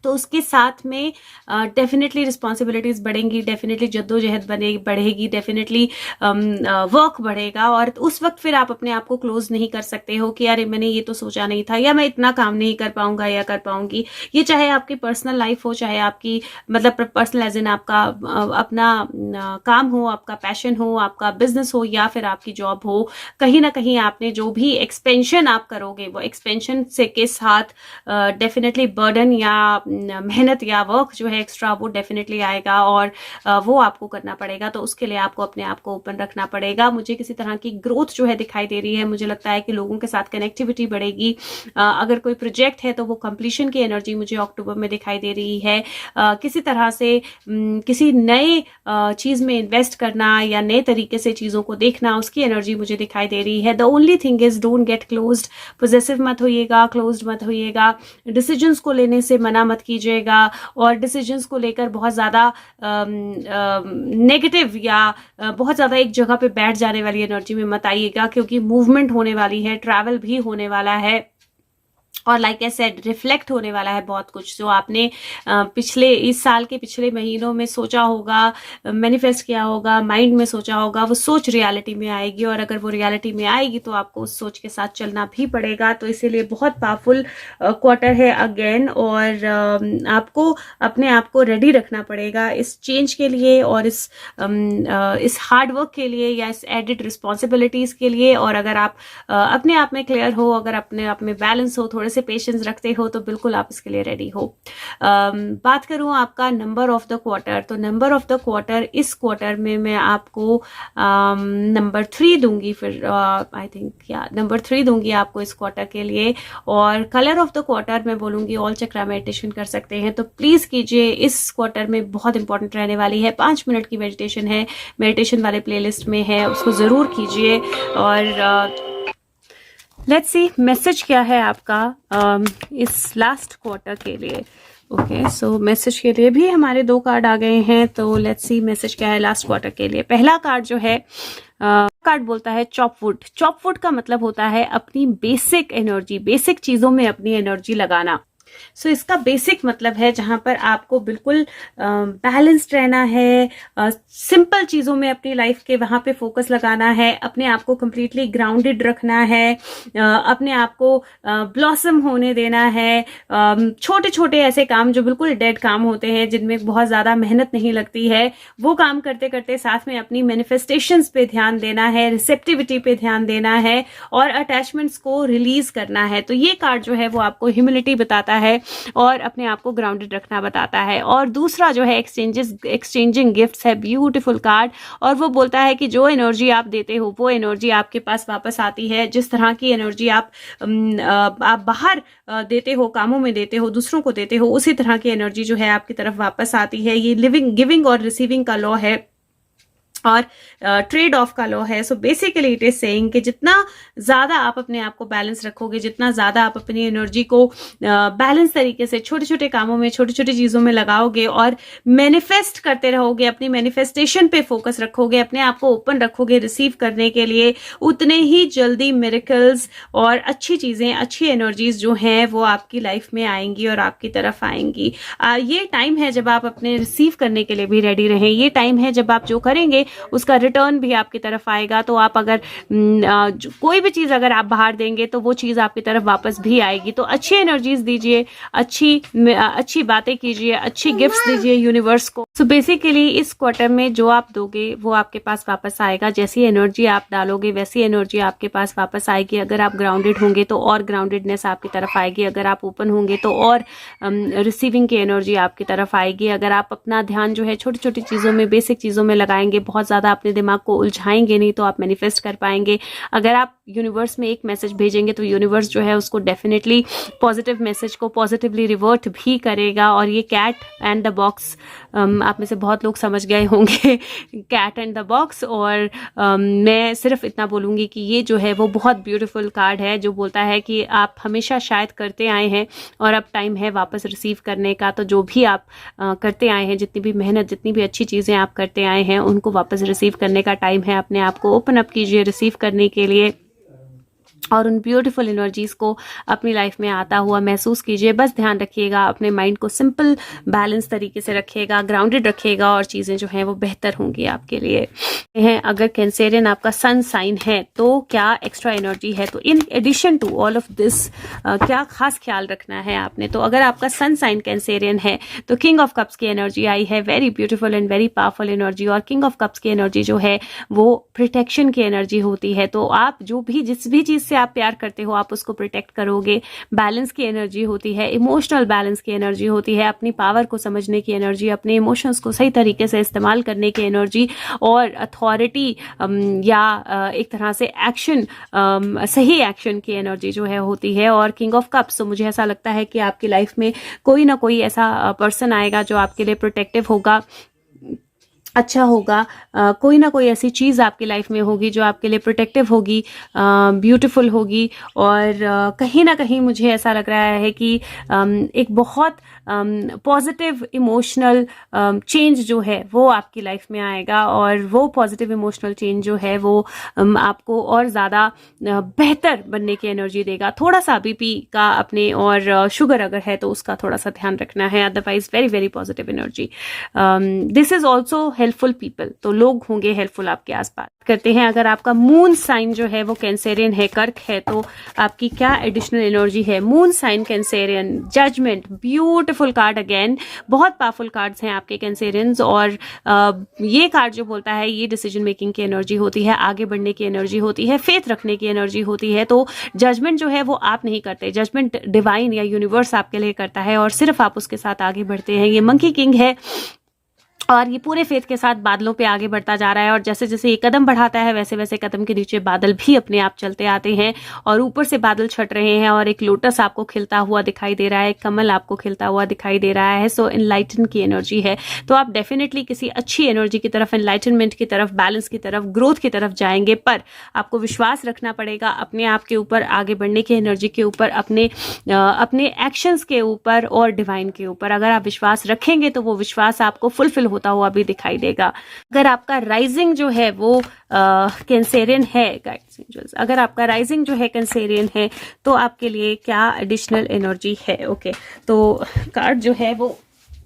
S1: तो उसके साथ में डेफिनेटली रिस्पॉन्सिबिलिटीज बढ़ेंगी, डेफिनेटली जद्दोजहद बढ़ेगी, डेफिनेटली वर्क बढ़ेगा। और उस वक्त फिर आप अपने आप को क्लोज नहीं कर सकते हो कि अरे मैंने ये तो सोचा नहीं था, या मैं इतना काम नहीं कर पाऊंगा या कर पाऊंगी। ये चाहे आपकी पर्सनल लाइफ हो, चाहे आपकी मतलब पर्सनल एज इन आपका अपना काम हो, आपका पैशन हो, आपका बिजनेस हो, या फिर आपकी जॉब हो, कहीं ना कहीं आपने जो भी एक्सपेंशन आप करोगे वो एक्सपेंशन से के साथ डेफिनेटली बर्डन या मेहनत या वर्क जो है एक्स्ट्रा वो डेफिनेटली आएगा और वो आपको करना पड़ेगा। तो उसके लिए आपको अपने आप को ओपन रखना पड़ेगा। मुझे किसी तरह की ग्रोथ जो है दिखाई दे रही है, मुझे लगता है कि लोगों के साथ कनेक्टिविटी बढ़ेगी। अगर कोई प्रोजेक्ट है तो वो कंप्लीशन की एनर्जी मुझे अक्टूबर में दिखाई दे रही है। किसी तरह से किसी नए चीज में इन्वेस्ट करना या नए तरीके से चीजों को देखना, उसकी एनर्जी मुझे दिखाई दे रही है। The only thing is don't get closed, possessive मत होइएगा, क्लोज्ड मत होइएगा, डिसीजंस को लेने से मना मत कीजिएगा और डिसीजंस को लेकर बहुत ज्यादा नेगेटिव या बहुत ज्यादा एक जगह पे बैठ जाने वाली एनर्जी में मत आइएगा, क्योंकि मूवमेंट होने वाली है, ट्रैवल भी होने वाला है और लाइक आई सेड रिफ्लेक्ट होने वाला है बहुत कुछ जो आपने इस साल के पिछले महीनों में सोचा होगा, मैनिफेस्ट किया होगा, माइंड में सोचा होगा, वो सोच रियलिटी में आएगी। और अगर वो रियलिटी में आएगी तो आपको उस सोच के साथ चलना भी पड़ेगा। तो इसीलिए बहुत पावरफुल क्वार्टर है अगेन, और आपको अपने आप को रेडी रखना पड़ेगा इस चेंज के लिए और इस हार्ड वर्क के लिए या इस एडिड रिस्पॉन्सिबिलिटीज के लिए। और अगर आप अपने आप में क्लियर हो, अगर अपने आप में बैलेंस हो, थोड़े से पेशेंस रखते हो, तो बिल्कुल आप इसके लिए रेडी हो। बात करूं आपका नंबर ऑफ द क्वार्टर, तो नंबर ऑफ द क्वार्टर इस क्वार्टर में मैं आपको नंबर 3 दूंगी, फिर आई थिंक या नंबर 3 दूंगी आपको इस क्वार्टर के लिए। और कलर ऑफ द क्वार्टर मैं बोलूंगी ऑल चक्रा मेडिटेशन कर सकते हैं, तो प्लीज कीजिए, इस क्वार्टर में बहुत इंपॉर्टेंट रहने वाली है। 5 मिनट की मेडिटेशन है, मेडिटेशन वाले प्लेलिस्ट में है, उसको जरूर कीजिए। और लेट्स सी मैसेज क्या है आपका इस लास्ट क्वार्टर के लिए। ओके, सो मैसेज के लिए भी हमारे 2 कार्ड आ गए हैं, तो लेट्स सी मैसेज क्या है लास्ट क्वार्टर के लिए। पहला कार्ड जो है कार्ड बोलता है चॉपवुड। चॉपवुड का मतलब होता है अपनी बेसिक एनर्जी, बेसिक चीजों में अपनी एनर्जी लगाना। सो इसका बेसिक मतलब है जहां पर आपको बिल्कुल बैलेंस्ड रहना है, सिंपल चीजों में अपनी लाइफ के वहां पे फोकस लगाना है, अपने आप को कंप्लीटली ग्राउंडेड रखना है, अपने आप को ब्लॉसम होने देना है। छोटे छोटे ऐसे काम जो बिल्कुल डेड काम होते हैं, जिनमें बहुत ज्यादा मेहनत नहीं लगती है, वो काम करते करते साथ में अपनी मैनिफेस्टेशंस पे ध्यान देना है, रिसेप्टिविटी पे ध्यान देना है और अटैचमेंट्स को रिलीज करना है। तो ये कार्ड जो है वो आपको ह्यूमिलिटी बताता है और अपने आप को ग्राउंडेड रखना बताता है। और दूसरा जो है एक्सचेंजिंग गिफ्ट्स है, ब्यूटीफुल कार्ड, और वो बोलता है कि जो एनर्जी आप देते हो वो एनर्जी आपके पास वापस आती है। जिस तरह की एनर्जी आप बाहर देते हो, कामों में देते हो, दूसरों को देते हो, उसी तरह की एनर्जी जो है आपकी तरफ वापस आती है। ये गिविंग और रिसीविंग का लॉ है और ट्रेड ऑफ का लॉ है। So basically it is saying कि जितना ज्यादा आप अपने आप को बैलेंस रखोगे, जितना ज्यादा आप अपनी एनर्जी को बैलेंस तरीके से छोटे छोटे कामों में, छोटी छोटी चीजों में लगाओगे और मैनिफेस्ट करते रहोगे, अपनी मैनिफेस्टेशन पे फोकस रखोगे, अपने आप को ओपन रखोगे रिसीव करने के लिए, उतने ही जल्दी मिरेकल्स और अच्छी चीजें, अच्छी एनर्जीज जो हैं वो आपकी लाइफ में आएंगी और आपकी तरफ आएंगी। ये टाइम है जब आप अपने रिसीव करने के लिए भी रेडी रहें। ये टाइम है जब आप जो करेंगे उसका रिटर्न भी आपकी तरफ आएगा। तो आप अगर कोई भी चीज अगर आप बाहर देंगे तो वो चीज आपकी तरफ वापस भी आएगी। तो अच्छी एनर्जीज दीजिए, अच्छी बातें कीजिए, अच्छी गिफ्ट्स दीजिए यूनिवर्स को। सो बेसिकली इस क्वार्टर में जो आप दोगे वो आपके पास वापस आएगा। जैसी एनर्जी आप डालोगे वैसी एनर्जी आपके पास वापस आएगी। अगर आप ग्राउंडेड होंगे तो और ग्राउंडेडनेस आपकी तरफ आएगी। अगर आप ओपन होंगे तो और रिसीविंग की एनर्जी आपकी तरफ आएगी। अगर आप अपना ध्यान जो है छोटी छोटी चीजों में, बेसिक चीजों में लगाएंगे, बहुत ज्यादा अपने दिमाग को उलझाएंगे नहीं, तो आप मैनिफेस्ट कर पाएंगे। अगर आप यूनिवर्स में एक मैसेज भेजेंगे तो यूनिवर्स जो है उसको डेफिनेटली पॉजिटिव मैसेज को पॉजिटिवली रिवर्ट भी करेगा। और ये कैट एंड द बॉक्स, आप में से बहुत लोग समझ गए होंगे कैट एंड द बॉक्स। और मैं सिर्फ इतना बोलूंगी कि ये जो है वो बहुत ब्यूटीफुल कार्ड है जो बोलता है कि आप हमेशा शायद करते आए हैं और अब टाइम है वापस रिसीव करने का। तो जो भी आप करते आए हैं, जितनी भी मेहनत, जितनी भी अच्छी चीजें आप करते आए हैं, उनको वापस रिसीव करने का टाइम है। अपने आप को ओपन अप कीजिए रिसीव करने के लिए और उन ब्यूटीफुल एनर्जीज को अपनी लाइफ में आता हुआ महसूस कीजिए। बस ध्यान रखिएगा, अपने माइंड को सिंपल बैलेंस तरीके से रखिएगा, ग्राउंडेड रखिएगा और चीजें जो हैं वो बेहतर होंगी आपके लिए। अगर कैंसेरियन आपका सन साइन है तो क्या एक्स्ट्रा एनर्जी है, तो in addition to all of this क्या खास ख्याल रखना है आपने। तो अगर आपका सन साइन कैंसेरियन है तो किंग ऑफ कप्स की एनर्जी आई है, very beautiful and very powerful energy. और किंग ऑफ कप्स की एनर्जी जो है वो प्रोटेक्शन की एनर्जी होती है। तो आप जो भी जिस भी चीज से आप प्यार करते हो आप उसको प्रोटेक्ट करोगे। बैलेंस की एनर्जी होती है, इमोशनल बैलेंस की एनर्जी होती है, अपनी पावर को समझने की एनर्जी, अपने इमोशंस को सही तरीके से इस्तेमाल करने की एनर्जी और अथॉरिटी या एक तरह से एक्शन, सही एक्शन की एनर्जी जो है होती है। और किंग ऑफ कप्स, तो मुझे ऐसा लगता है कि आपकी लाइफ में कोई ना कोई ऐसा पर्सन आएगा जो आपके लिए प्रोटेक्टिव होगा, अच्छा होगा। कोई ना कोई ऐसी चीज़ आपकी लाइफ में होगी जो आपके लिए प्रोटेक्टिव होगी, ब्यूटीफुल होगी। और कहीं ना कहीं मुझे ऐसा लग रहा है कि एक बहुत पॉजिटिव इमोशनल चेंज जो है वो आपकी लाइफ में आएगा। और वो पॉजिटिव इमोशनल चेंज जो है वो आपको और ज़्यादा बेहतर बनने की एनर्जी देगा। थोड़ा सा बीपी का अपने, और शुगर अगर है तो उसका थोड़ा सा ध्यान रखना है। Otherwise very very positive energy. This is also helpful people, तो लोग होंगे हेल्पफुल आपके आसपास। करते हैं अगर आपका मून साइन जो है वो कैंसेरियन है, कर्क है, तो आपकी क्या एडिशनल एनर्जी है। Moon sign Cancerian, judgement, beautiful card again, बहुत पावरफुल कार्ड्स हैं आपके कैंसेरियंस। और ये कार्ड जो बोलता है ये डिसीजन मेकिंग की एनर्जी होती है, आगे बढ़ने की एनर्जी होती है, फेथ रखने की एनर्जी होती है। तो जजमेंट जो है वो आप नहीं करते, जजमेंट डिवाइन या यूनिवर्स आपके लिए करता है और सिर्फ आप उसके साथ आगे बढ़ते हैं। ये मंकी किंग है और ये पूरे फेथ के साथ बादलों पे आगे बढ़ता जा रहा है। और जैसे जैसे ये कदम बढ़ाता है वैसे वैसे कदम के नीचे बादल भी अपने आप चलते आते हैं और ऊपर से बादल छट रहे हैं और एक लोटस आपको खिलता हुआ दिखाई दे रहा है, कमल आपको खिलता हुआ दिखाई दे रहा है। सो एनलाइटन की एनर्जी है। तो आप डेफिनेटली किसी अच्छी एनर्जी की तरफ, एनलाइटनमेंट की तरफ, बैलेंस की तरफ, ग्रोथ की तरफ जाएंगे। पर आपको विश्वास रखना पड़ेगा अपने आप के ऊपर, आगे बढ़ने की एनर्जी के ऊपर, अपने एक्शंस के ऊपर और डिवाइन के ऊपर। अगर आप विश्वास रखेंगे तो वो विश्वास आपको फुलफिल होता हुआ भी दिखाई देगा। अगर आपका राइजिंग जो है वो कैंसेरियन है, गाइड्स एंजल्स, अगर आपका राइजिंग जो है कैंसेरियन है तो आपके लिए क्या एडिशनल एनर्जी है। ओके, तो कार्ड जो है वो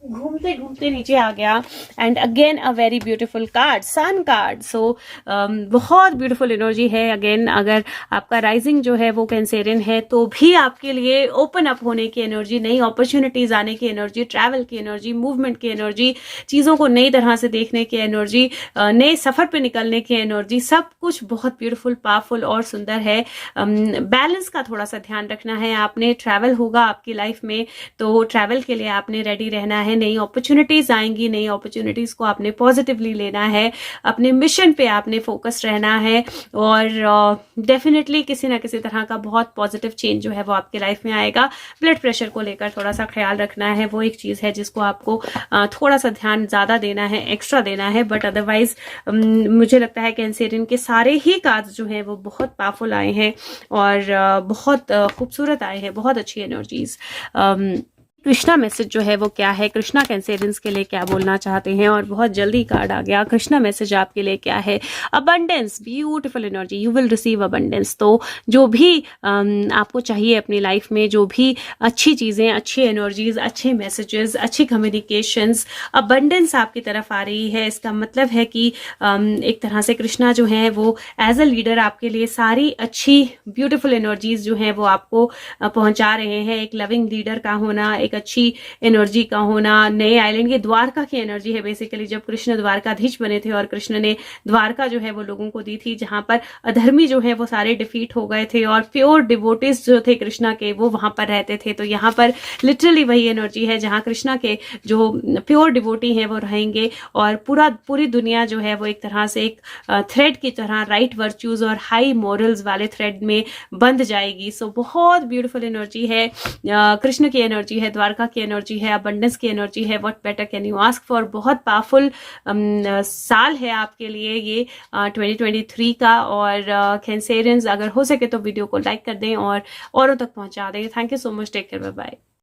S1: घूमते घूमते नीचे आ गया and again a very beautiful card, sun card. So बहुत ब्यूटीफुल एनर्जी है। अगेन अगर आपका राइजिंग जो है वो कैंसेरियन है तो भी आपके लिए ओपन अप होने की एनर्जी, नई अपॉर्चुनिटीज आने की एनर्जी, ट्रैवल की एनर्जी, मूवमेंट की एनर्जी, चीज़ों को नई तरह से देखने की एनर्जी, नए सफ़र पे निकलने की एनर्जी, सब कुछ बहुत ब्यूटीफुल, पावरफुल और सुंदर है। बैलेंस का थोड़ा सा ध्यान रखना है आपने। ट्रैवल होगा आपकी लाइफ में तो ट्रैवल के लिए आपने रेडी रहना है। नई अपॉर्चुनिटीज आएंगी, नई अपॉर्चुनिटीज को आपने पॉजिटिवली लेना है, अपने मिशन पे आपने फोकस रहना है और डेफिनेटली किसी ना किसी तरह का बहुत पॉजिटिव चेंज जो है वो आपके लाइफ में आएगा। ब्लड प्रेशर को लेकर थोड़ा सा ख्याल रखना है, वो एक चीज है जिसको आपको थोड़ा सा ध्यान ज्यादा देना है, एक्स्ट्रा देना है। बट अदरवाइज मुझे लगता है कैंसेरियन के सारे ही कार्ड्स जो हैं वो बहुत पावरफुल आए हैं और बहुत खूबसूरत आए हैं, बहुत अच्छी एनर्जीज। कृष्णा मैसेज जो है वो क्या है, कृष्णा कैंसेरियंस के लिए क्या बोलना चाहते हैं, और बहुत जल्दी कार्ड आ गया। कृष्णा मैसेज आपके लिए क्या है? Abundance, beautiful energy, you will receive abundance. तो जो भी आपको चाहिए अपनी लाइफ में, जो भी अच्छी चीज़ें, अच्छी एनर्जीज, अच्छे मैसेजेस, अच्छी कम्युनिकेशंस, अबंडेंस आपकी तरफ आ रही है। इसका मतलब है कि एक तरह से कृष्णा जो है वो एज अ लीडर आपके लिए सारी अच्छी ब्यूटीफुल एनर्जीज जो हैं वो आपको पहुंचा रहे हैं। एक लविंग लीडर का होना, एक अच्छी एनर्जी का होना, नए आइलैंड की द्वारका की एनर्जी है बेसिकली। जब कृष्ण द्वारकाधीश बने थे और कृष्ण ने द्वारका जो है वो लोगों को दी थी, जहां पर अधर्मी जो है वो सारे डिफीट हो गए थे और प्योर डिवोटीज जो थे कृष्णा के वो वहां पर रहते थे। तो यहाँ पर लिटरली वही एनर्जी है जहां कृष्णा के जो प्योर डिवोटी हैं वो रहेंगे और पूरी दुनिया जो है वो एक तरह से एक थ्रेड की तरह राइट वर्च्यूज और हाई मॉरल्स वाले थ्रेड में बंध जाएगी। सो बहुत ब्यूटीफुल एनर्जी है, कृष्ण की एनर्जी है, द्वारका की एनर्जी है, अबंडेंस की एनर्जी है। What better can you ask for. बहुत पावरफुल साल है आपके लिए ये 2023 का। और कैंसेरियंस अगर हो सके तो वीडियो को लाइक कर दें और औरों तक पहुंचा दें। Thank you so much, take care, bye bye.